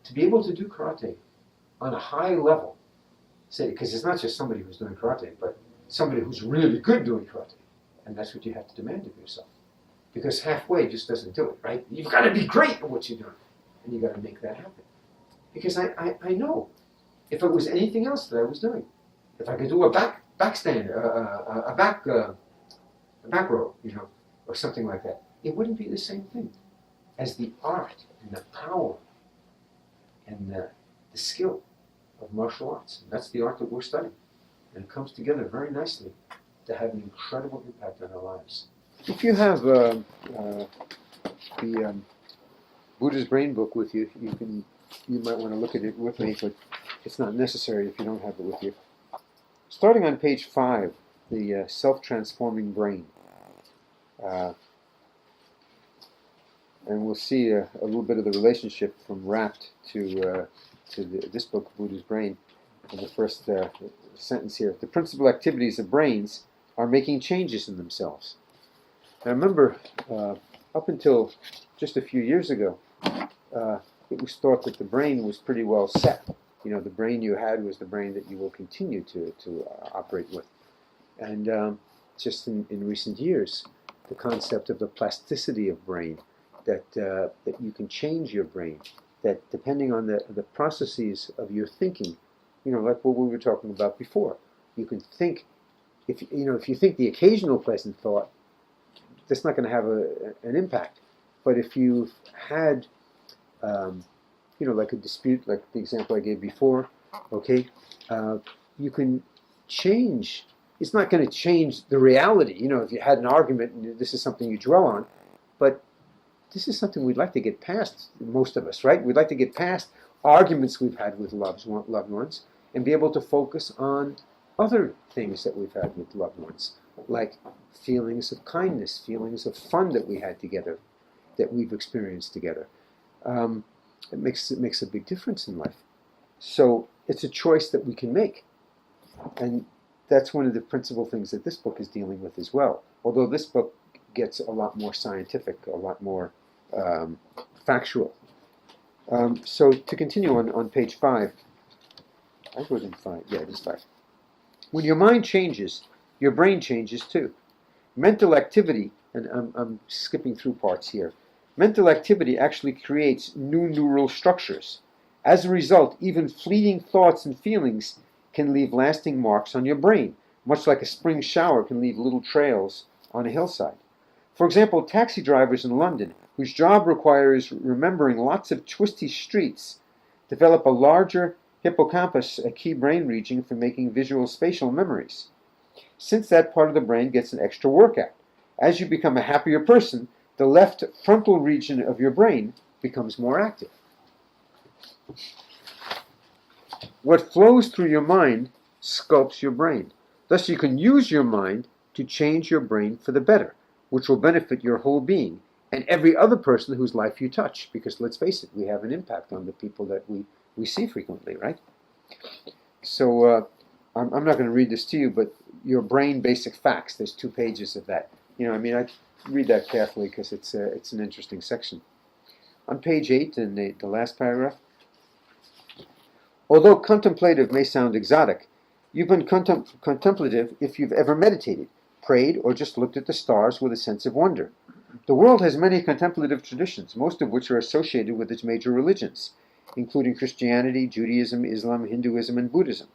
to be able to do karate on a high level, say, because it's not just somebody who's doing karate, but somebody who's really good doing karate. And that's what you have to demand of yourself. Because halfway just doesn't do it, right? You've got to be great at what you're doing. And you've got to make that happen. Because I know if it was anything else that I was doing, if I could do a backstand, a back row, or something like that, it wouldn't be the same thing as the art and the power and the skill of martial arts. And that's the art that we're studying. And it comes together very nicely to have an incredible impact on our lives. If you have the Buddha's Brain book with you, you might want to look at it with me, but it's not necessary if you don't have it with you. Starting on page 5, the self-transforming brain. And we'll see a little bit of the relationship from Rapt to this book, Buddha's Brain, in the first sentence here. The principal activities of brains are making changes in themselves. Now remember, up until just a few years ago, it was thought that the brain was pretty well set. The brain you had was the brain that you will continue to operate with. And just in recent years, the concept of the plasticity of brain, that you can change your brain, that depending on the processes of your thinking, like what we were talking about before, you can think, if you think the occasional pleasant thought, that's not going to have an impact. But if you've had, like a dispute, like the example I gave before, okay, you can change. It's not going to change the reality. If you had an argument and this is something you dwell on, but this is something we'd like to get past, most of us, right? We'd like to get past arguments we've had with loved ones and be able to focus on other things that we've had with loved ones, like feelings of kindness, feelings of fun that we had together, that we've experienced together. It makes a big difference in life. So it's a choice that we can make. And that's one of the principal things that this book is dealing with as well. Although this book gets a lot more scientific, a lot more factual. So to continue on page 5, I was in 5, yeah, it is 5. When your mind changes, your brain changes too. Mental activity, and I'm skipping through parts here, mental activity actually creates new neural structures. As a result, even fleeting thoughts and feelings can leave lasting marks on your brain, much like a spring shower can leave little trails on a hillside. For example, taxi drivers in London, whose job requires remembering lots of twisty streets, develop a larger hippocampus, a key brain region for making visual spatial memories. Since that part of the brain gets an extra workout, as you become a happier person, the left frontal region of your brain becomes more active. What flows through your mind sculpts your brain. Thus you can use your mind to change your brain for the better, which will benefit your whole being and every other person whose life you touch. Because let's face it, we have an impact on the people that we see frequently, right? So I'm not going to read this to you, but your brain basic facts, there's 2 pages of that. I read that carefully because it's an interesting section. On page 8, in the last paragraph, although contemplative may sound exotic, you've been contemplative if you've ever meditated, prayed, or just looked at the stars with a sense of wonder. The world has many contemplative traditions, most of which are associated with its major religions, including Christianity, Judaism, Islam, Hinduism, and Buddhism.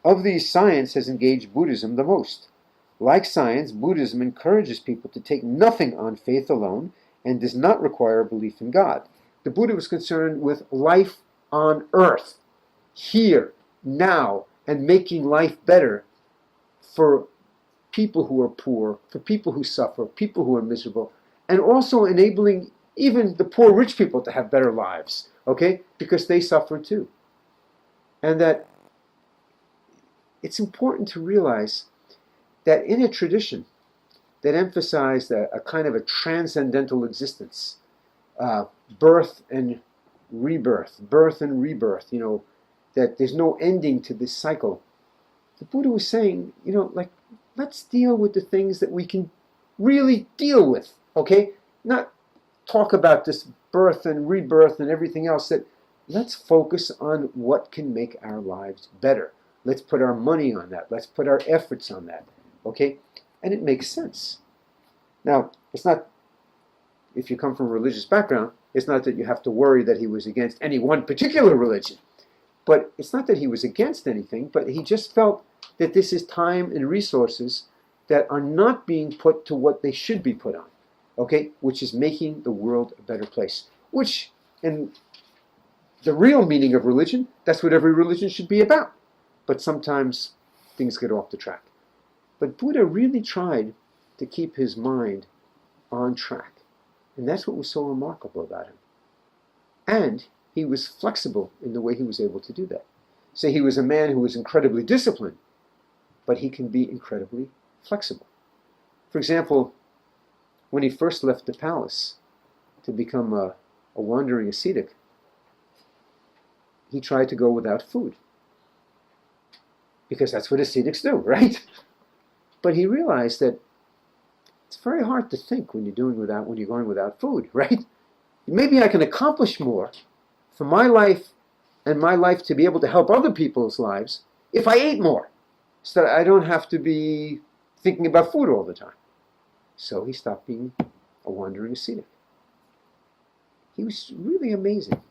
Of these, science has engaged Buddhism the most. Like science, Buddhism encourages people to take nothing on faith alone and does not require a belief in God. The Buddha was concerned with life on earth, here, now, and making life better for people who are poor, for people who suffer, people who are miserable, and also enabling even the poor rich people to have better lives, okay? Because they suffer too. And that it's important to realize that in a tradition that emphasized a kind of a transcendental existence, birth and rebirth, that there's no ending to this cycle, the Buddha was saying, let's deal with the things that we can really deal with, okay? Not talk about this birth and rebirth and everything else. That let's focus on what can make our lives better. Let's put our money on that. Let's put our efforts on that, okay? And it makes sense. Now, it's not, if you come from a religious background, it's not that you have to worry that he was against any one particular religion. But it's not that he was against anything, but he just felt that this is time and resources that are not being put to what they should be put on, okay? Which is making the world a better place. Which, in the real meaning of religion, that's what every religion should be about. But sometimes things get off the track. But Buddha really tried to keep his mind on track. And that's what was so remarkable about him. And he was flexible in the way he was able to do that. So he was a man who was incredibly disciplined, but he can be incredibly flexible. For example, when he first left the palace to become a wandering ascetic, he tried to go without food. Because that's what ascetics do, right? But he realized that it's very hard to think when you're going without food, right? Maybe I can accomplish more for my life and my life to be able to help other people's lives if I ate more, so that I don't have to be thinking about food all the time. So he stopped being a wandering ascetic. He was really amazing.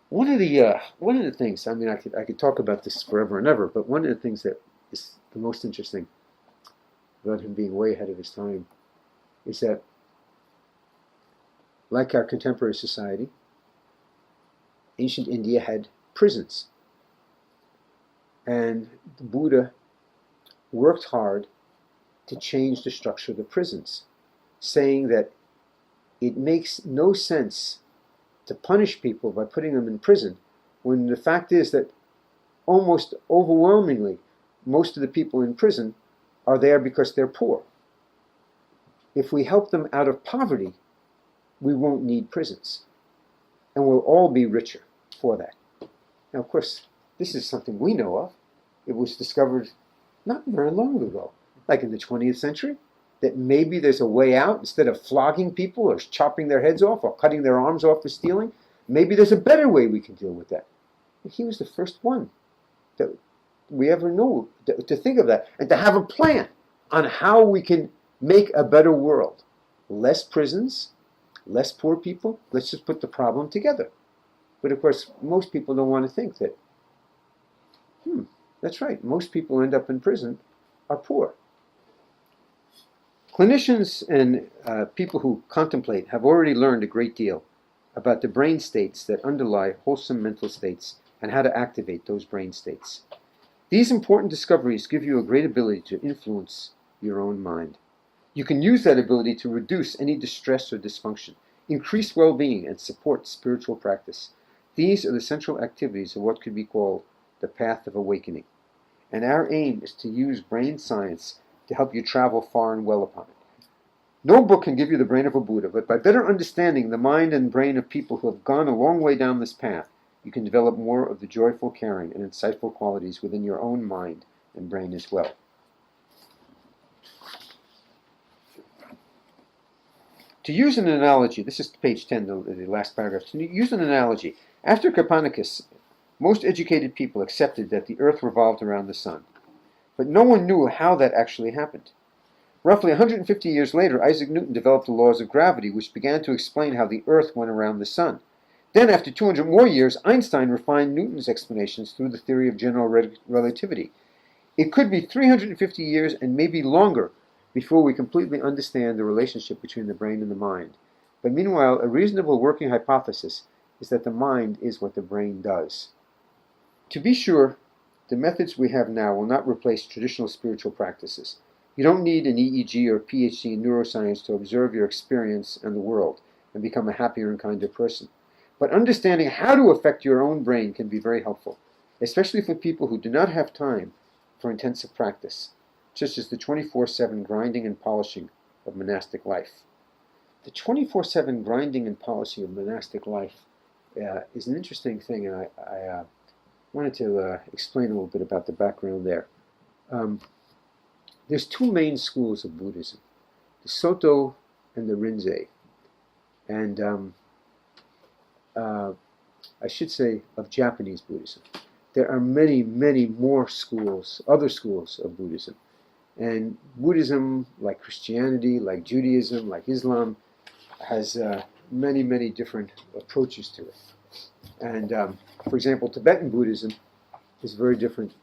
One of the things, I mean, I could talk about this forever and ever, but one of the things that is the most interesting about him being way ahead of his time is that, like our contemporary society, ancient India had prisons. And the Buddha worked hard to change the structure of the prisons, saying that it makes no sense to punish people by putting them in prison when the fact is that almost overwhelmingly most of the people in prison are there because they're poor. If we help them out of poverty, we won't need prisons, and we'll all be richer for that. Now, of course, this is something we know of. It was discovered not very long ago, like in the 20th century, that maybe there's a way out. Instead of flogging people or chopping their heads off or cutting their arms off for stealing, maybe there's a better way we can deal with that. And he was the first one that we ever knew to think of that and to have a plan on how we can make a better world. Less prisons, less poor people. Let's just put the problem together. But of course, most people don't want to think that, that's right, most people who end up in prison are poor. Clinicians and people who contemplate have already learned a great deal about the brain states that underlie wholesome mental states and how to activate those brain states. These important discoveries give you a great ability to influence your own mind. You can use that ability to reduce any distress or dysfunction, increase well-being, and support spiritual practice. These are the central activities of what could be called the path of awakening. And our aim is to use brain science to help you travel far and well upon it. No book can give you the brain of a Buddha, but by better understanding the mind and brain of people who have gone a long way down this path, you can develop more of the joyful, caring, and insightful qualities within your own mind and brain as well. To use an analogy, this is page 10, the last paragraph. To use an analogy, after Copernicus, most educated people accepted that the earth revolved around the sun. But no one knew how that actually happened. Roughly 150 years later, Isaac Newton developed the laws of gravity, which began to explain how the earth went around the sun. Then, after 200 more years, Einstein refined Newton's explanations through the theory of general relativity. It could be 350 years and maybe longer before we completely understand the relationship between the brain and the mind. But meanwhile, a reasonable working hypothesis is that the mind is what the brain does. To be sure, the methods we have now will not replace traditional spiritual practices. You don't need an EEG or PhD in neuroscience to observe your experience and the world and become a happier and kinder person. But understanding how to affect your own brain can be very helpful, especially for people who do not have time for intensive practice, such as the 24/7 grinding and polishing of monastic life. The 24/7 grinding and polishing of monastic life is an interesting thing, and I wanted to explain a little bit about the background there. There's two main schools of Buddhism, the Soto and the Rinzai. And I should say of Japanese Buddhism. There are many, many more schools, other schools of Buddhism. And Buddhism, like Christianity, like Judaism, like Islam, has many, many different approaches to it. And for example, Tibetan Buddhism is very different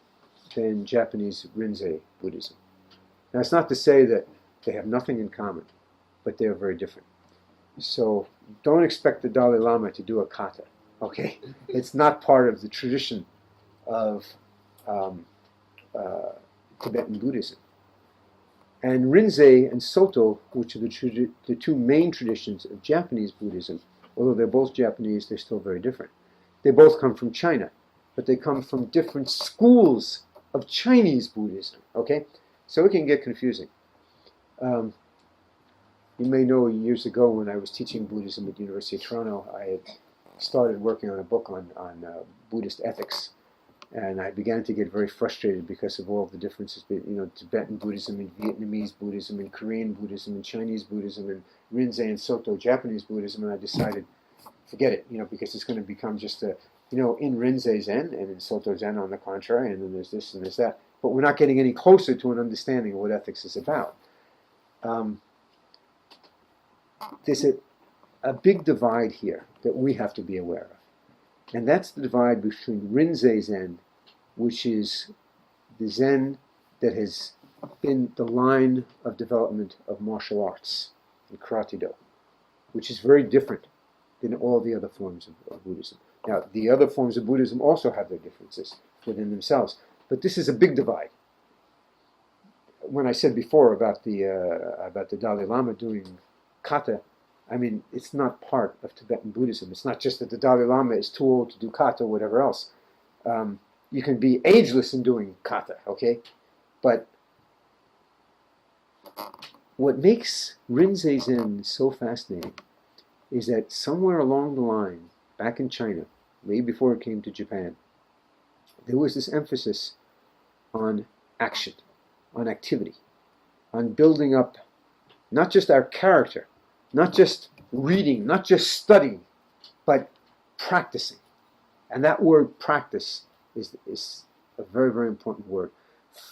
than Japanese Rinzai Buddhism. Now, it's not to say that they have nothing in common, but they are very different. So don't expect the Dalai Lama to do a kata, okay? It's not part of the tradition of Tibetan Buddhism. And Rinzai and Soto, which are the two main traditions of Japanese Buddhism, although they're both Japanese, they're still very different. They both come from China, but they come from different schools of Chinese Buddhism, okay? So it can get confusing. You may know years ago when I was teaching Buddhism at the University of Toronto, I had started working on a book on Buddhist ethics. And I began to get very frustrated because of all the differences between, Tibetan Buddhism and Vietnamese Buddhism and Korean Buddhism and Chinese Buddhism and Rinzai and Soto Japanese Buddhism. And I decided, forget it, because it's going to become just a in Rinzai Zen and in Soto Zen on the contrary, and then there's this and there's that. But we're not getting any closer to an understanding of what ethics is about. There's a big divide here that we have to be aware of. And that's the divide between Rinzai Zen, which is the Zen that has been the line of development of martial arts and karate-do, which is very different than all the other forms of Buddhism. Now, the other forms of Buddhism also have their differences within themselves, but this is a big divide. When I said before about the Dalai Lama doing kata, I mean, it's not part of Tibetan Buddhism. It's not just that the Dalai Lama is too old to do kata or whatever else. You can be ageless in doing kata, okay? But what makes Rinzai Zen so fascinating is that somewhere along the line, back in China, way before it came to Japan, there was this emphasis on action, on activity, on building up not just our character, not just reading, not just studying, but practicing. And that word practice is a very, very important word.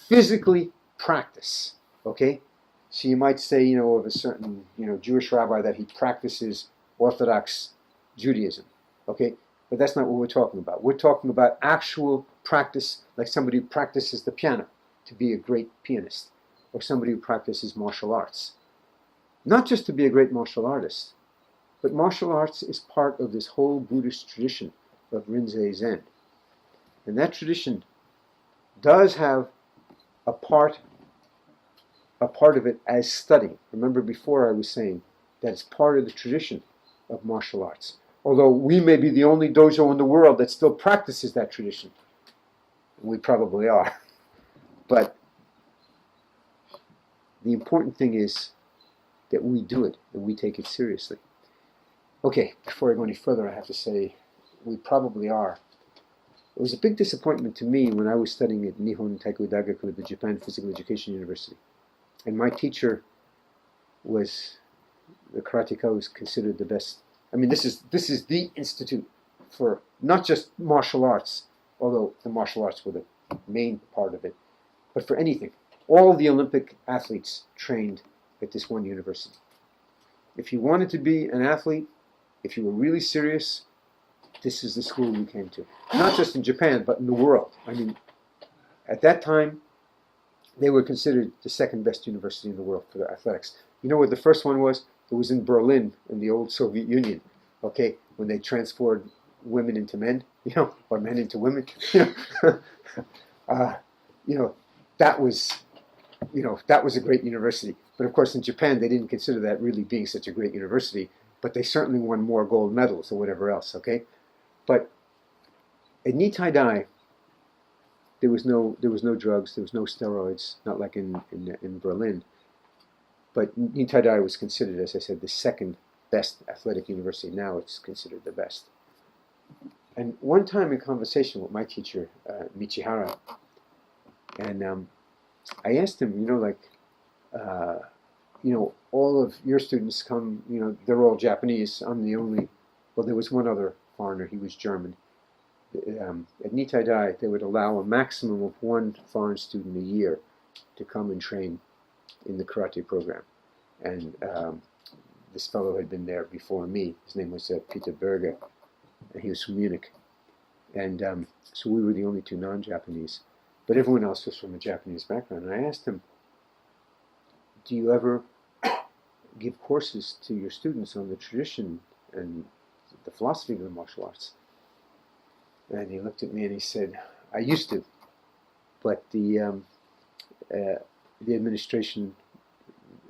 Physically practice, okay? So you might say, of a certain, Jewish rabbi that he practices Orthodox Judaism, okay? But that's not what we're talking about. We're talking about actual practice, like somebody who practices the piano to be a great pianist, or somebody who practices martial arts. Not just to be a great martial artist, but martial arts is part of this whole Buddhist tradition of Rinzai Zen. And that tradition does have a part of it as studying. Remember before I was saying that it's part of the tradition of martial arts. Although we may be the only dojo in the world that still practices that tradition. We probably are. But the important thing is that we do it and we take it seriously. Okay, before I go any further, I have to say we probably are. It was a big disappointment to me when I was studying at Nihon Taikai Daigaku, the Japan Physical Education University. And my teacher was, the karateka was considered the best. I mean, this is the institute for not just martial arts, although the martial arts were the main part of it, but for anything. All the Olympic athletes trained at this one university. If you wanted to be an athlete, if you were really serious, this is the school you came to. Not just in Japan, but in the world. I mean, at that time, they were considered the second best university in the world for their athletics. You know what the first one was? It was in Berlin, in the old Soviet Union, okay, when they transformed women into men, or men into women. That was a great university. But of course, in Japan, they didn't consider that really being such a great university, but they certainly won more gold medals or whatever else, okay? But at Nitai Dai, there was no drugs, there was no steroids, not like in Berlin. But Nitai Dai was considered, as I said, the second best athletic university. Now it's considered the best. And one time in conversation with my teacher, Michihara, and I asked him, all of your students come, they're all Japanese. I'm the only, well, there was one other foreigner, he was German. At Nitai Dai, they would allow a maximum of one foreign student a year to come and train in the karate program. And this fellow had been there before me. His name was Peter Berger, and he was from Munich. And so we were the only two non-Japanese. But everyone else was from a Japanese background. And I asked him, do you ever give courses to your students on the tradition and the philosophy of the martial arts? And he looked at me and he said, I used to, but the administration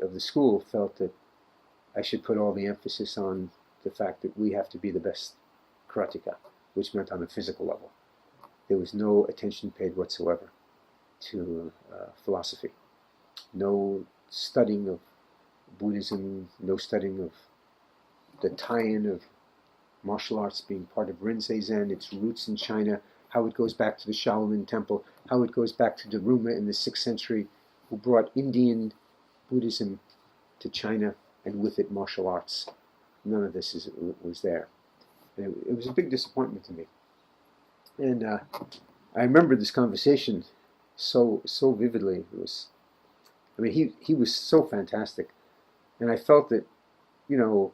of the school felt that I should put all the emphasis on the fact that we have to be the best karateka, which meant on a physical level. There was no attention paid whatsoever to philosophy. No studying of Buddhism, no studying of the tie-in of martial arts being part of Rinzai Zen, its roots in China, how it goes back to the Shaolin Temple, how it goes back to Daruma in the 6th century, who brought Indian Buddhism to China, and with it martial arts. None of this was there. And it was a big disappointment to me. And I remember this conversation so vividly. It was, I mean, he was so fantastic, and I felt that, you know,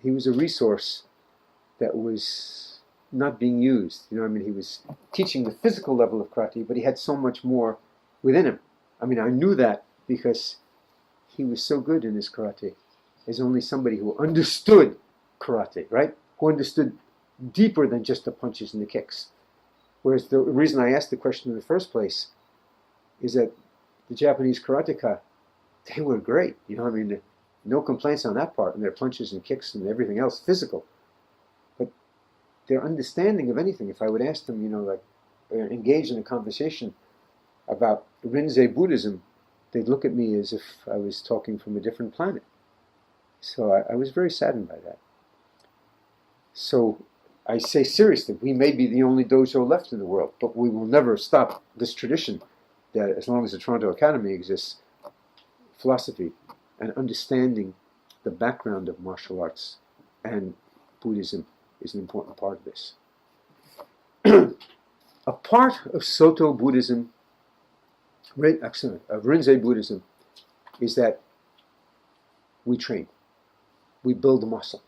he was a resource that was not being used. You know, I mean, he was teaching the physical level of karate, but he had so much more within him. I mean, I knew that because he was so good in his karate. As only somebody who understood karate, right? Who understood deeper than just the punches and the kicks. Whereas the reason I asked the question in the first place is that the Japanese karateka, they were great. You know, I mean, no complaints on that part, and their punches and kicks and everything else, physical. But their understanding of anything, if I would ask them, you know, like, engage in a conversation about Rinzai Buddhism, they'd look at me as if I was talking from a different planet. So I was very saddened by that. So I say seriously, we may be the only dojo left in the world, but we will never stop this tradition that as long as the Toronto Academy exists, philosophy and understanding the background of martial arts and Buddhism is an important part of this. A part of Soto Buddhism, of Rinzai Buddhism, is that we train, we build the muscle,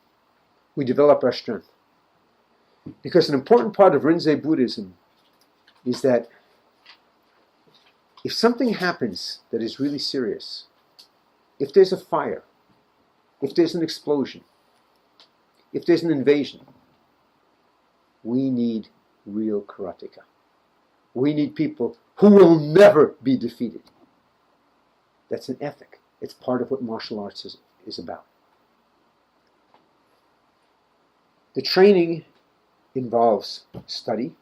we develop our strength. Because an important part of Rinzai Buddhism is that if something happens that is really serious, if there's a fire, if there's an explosion, if there's an invasion, we need real karateka. We need people who will never be defeated. That's an ethic. It's part of what martial arts is about. The training involves study,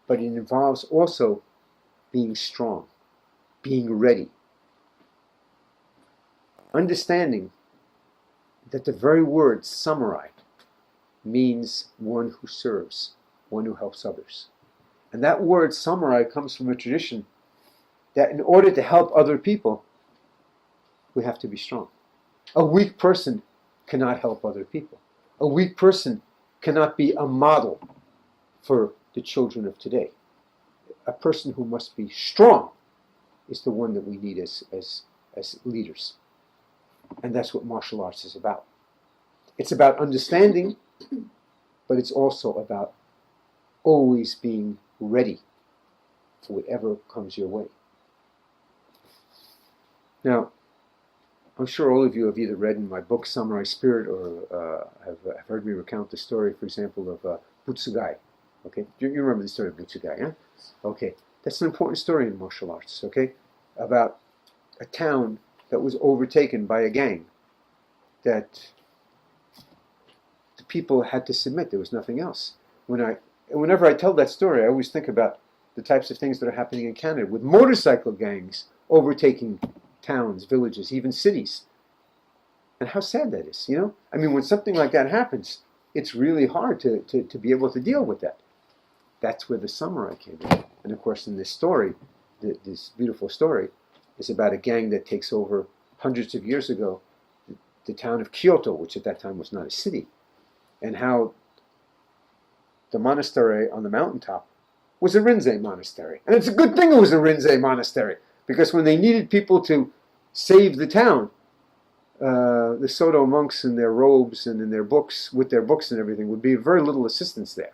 but it involves also being strong, being ready, understanding that the very word samurai means one who serves, one who helps others. And that word samurai comes from a tradition that in order to help other people, we have to be strong. A weak person cannot help other people. A weak person cannot be a model for the children of today. A person who must be strong is the one that we need as leaders. And that's what martial arts is about. It's about understanding, but it's also about always being ready for whatever comes your way. Now, I'm sure all of you have either read in my book Samurai Spirit or have heard me recount the story, for example, of Butsugai. Okay, you remember the story of Butsugai, yeah? Okay, that's an important story in martial arts, okay? About a town that was overtaken by a gang that the people had to submit. There was nothing else. Whenever I tell that story, I always think about the types of things that are happening in Canada with motorcycle gangs overtaking towns, villages, even cities. And how sad that is, you know? I mean, when something like that happens, it's really hard to be able to deal with that. That's where the samurai came in. And of course, in this story, this beautiful story, is about a gang that takes over hundreds of years ago the town of Kyoto, which at that time was not a city, and how the monastery on the mountaintop was a Rinzai monastery. And it's a good thing it was a Rinzai monastery, because when they needed people to save the town, the Soto monks in their robes and in their books, with their books and everything, would be of very little assistance there.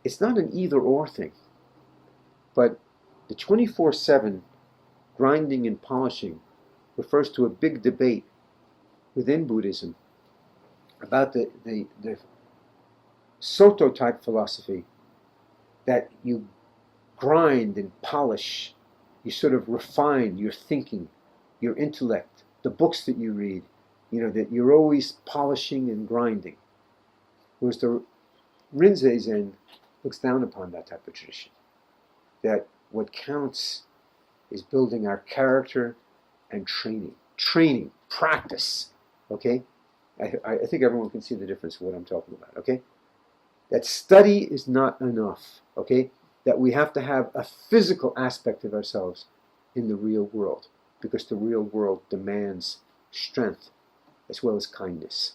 It's not an either-or thing, but the 24/7 grinding and polishing refers to a big debate within Buddhism about the Soto-type philosophy that you grind and polish, you sort of refine your thinking, your intellect, the books that you read, you know, that you're always polishing and grinding. Whereas the Rinzai Zen looks down upon that type of tradition. That what counts is building our character and training, practice, okay? I think everyone can see the difference of what I'm talking about, okay? That study is not enough, okay? That we have to have a physical aspect of ourselves in the real world, because the real world demands strength as well as kindness.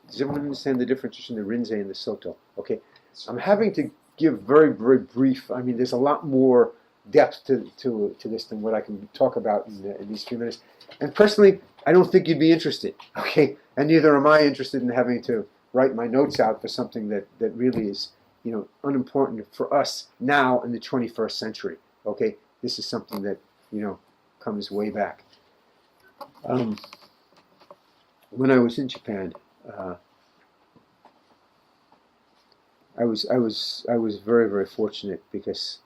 Does everyone understand the difference between the Rinzai and the Soto? Okay, I'm having to give very, very brief. I mean, there's a lot more depth to this than what I can talk about in these few minutes. And personally, I don't think you'd be interested. Okay, and neither am I interested in having to write my notes out for something that really is, unimportant for us now in the 21st century. Okay, this is something that comes way back. When I was in Japan, I was very, very fortunate because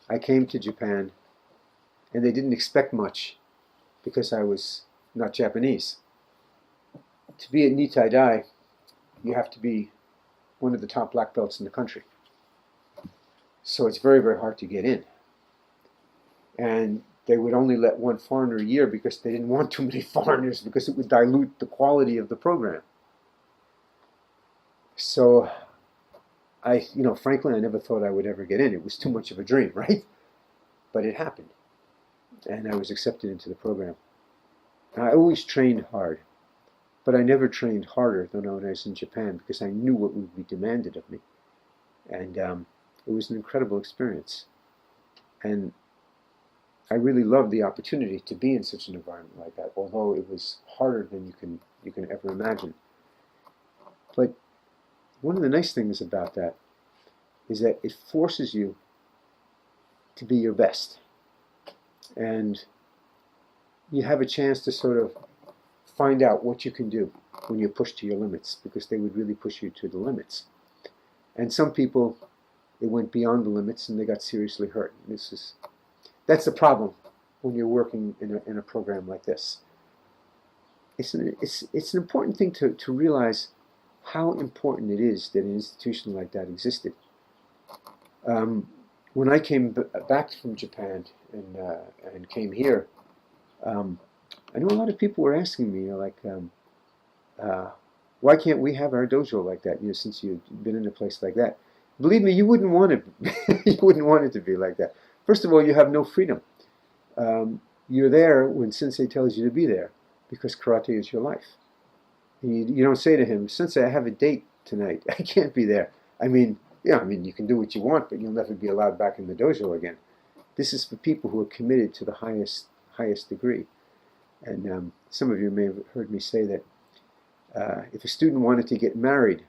I came to Japan and they didn't expect much because I was not Japanese. To be at Nitai Dai, you have to be one of the top black belts in the country. So it's very, very hard to get in. And they would only let one foreigner a year because they didn't want too many foreigners because it would dilute the quality of the program. So frankly, I never thought I would ever get in. It was too much of a dream, right? But it happened. And I was accepted into the program. I always trained hard, but I never trained harder than when I was in Japan because I knew what would be demanded of me. And it was an incredible experience. And I really loved the opportunity to be in such an environment like that, although it was harder than you can ever imagine. But one of the nice things about that is that it forces you to be your best. And you have a chance to sort of find out what you can do when you're pushed to your limits, because they would really push you to the limits. And some people, it went beyond the limits and they got seriously hurt. That's the problem when you're working in a program like this. It's an important thing to realize how important it is that an institution like that existed. When I came back from Japan and came here, I know a lot of people were asking me, why can't we have our dojo like that? Since you've been in a place like that. Believe me, you wouldn't want it. You wouldn't want it to be like that. First of all, you have no freedom. You're there when Sensei tells you to be there, because karate is your life. You don't say to him, Sensei, I have a date tonight. I can't be there. I mean, you can do what you want, but you'll never be allowed back in the dojo again. This is for people who are committed to the highest degree. And some of you may have heard me say that if a student wanted to get married,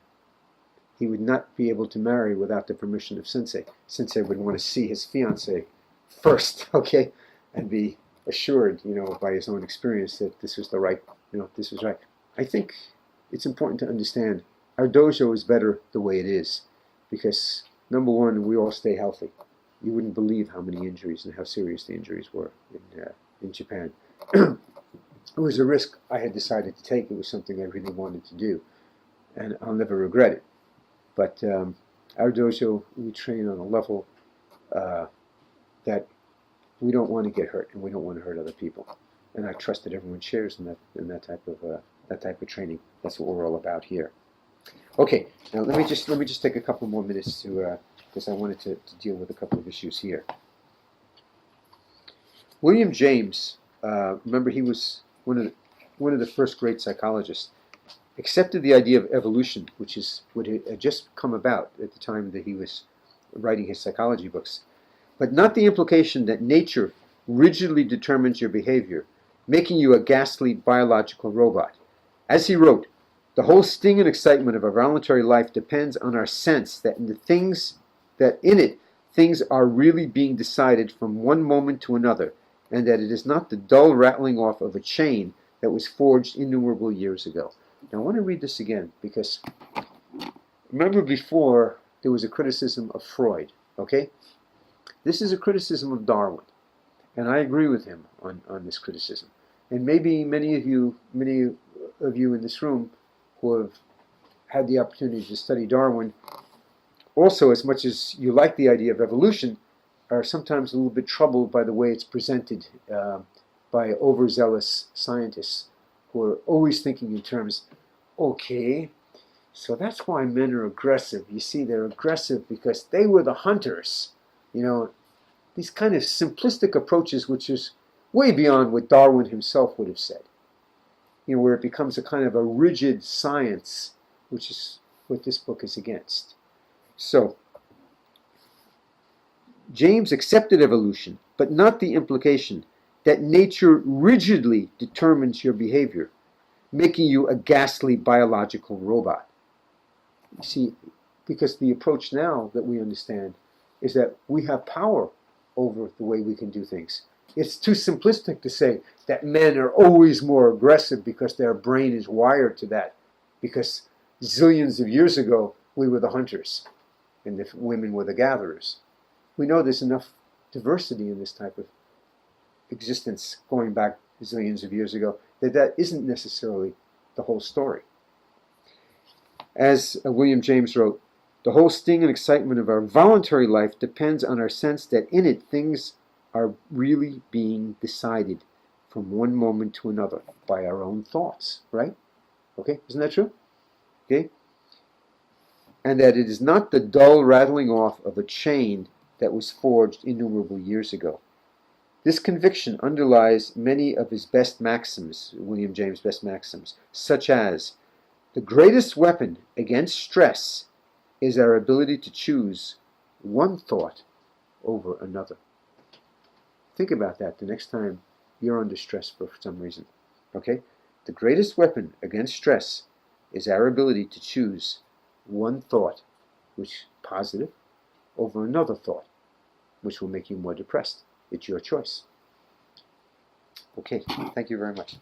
he would not be able to marry without the permission of Sensei. Sensei would want to see his fiancée first, okay, and be assured, by his own experience that this was this was right. I think it's important to understand our dojo is better the way it is, because number one, we all stay healthy. You wouldn't believe how many injuries and how serious the injuries were in Japan. It was a risk I had decided to take. It was something I really wanted to do, and I'll never regret it. But our dojo, we train on a level that we don't want to get hurt, and we don't want to hurt other people. And I trust that everyone shares in that type of training. That's what we're all about here. Okay, now let me just take a couple more minutes to because I wanted to deal with a couple of issues here. William James, remember he was one of the first great psychologists, accepted the idea of evolution, which is what had just come about at the time that he was writing his psychology books, but not the implication that nature rigidly determines your behavior, making you a ghastly biological robot. As he wrote, the whole sting and excitement of our voluntary life depends on our sense that in it things are really being decided from one moment to another, and that it is not the dull rattling off of a chain that was forged innumerable years ago. Now I want to read this again, because remember before there was a criticism of Freud, okay? This is a criticism of Darwin, and I agree with him on this criticism. And maybe many of you in this room who have had the opportunity to study Darwin, also, as much as you like the idea of evolution, are sometimes a little bit troubled by the way it's presented by overzealous scientists who are always thinking in terms, okay, so that's why men are aggressive. You see, they're aggressive because they were the hunters. These kind of simplistic approaches, which is way beyond what Darwin himself would have said. Where it becomes a kind of a rigid science which is what this book is against. So, James accepted evolution, but not the implication that nature rigidly determines your behavior, making you a ghastly biological robot. You see, because the approach now that we understand is that we have power over the way we can do things. It's too simplistic to say that men are always more aggressive because their brain is wired to that, because zillions of years ago we were the hunters and the women were the gatherers. We know there's enough diversity in this type of existence going back zillions of years ago that isn't necessarily the whole story. As William James wrote, the whole sting and excitement of our voluntary life depends on our sense that in it things are really being decided from one moment to another by our own thoughts, right? Okay, isn't that true? Okay? And that it is not the dull rattling off of a chain that was forged innumerable years ago. This conviction underlies many of his best maxims, William James' best maxims, such as, the greatest weapon against stress is our ability to choose one thought over another. Think about that the next time you're under stress for some reason. Okay? The greatest weapon against stress is our ability to choose one thought, which positive, over another thought, which will make you more depressed. It's your choice. Okay, thank you very much.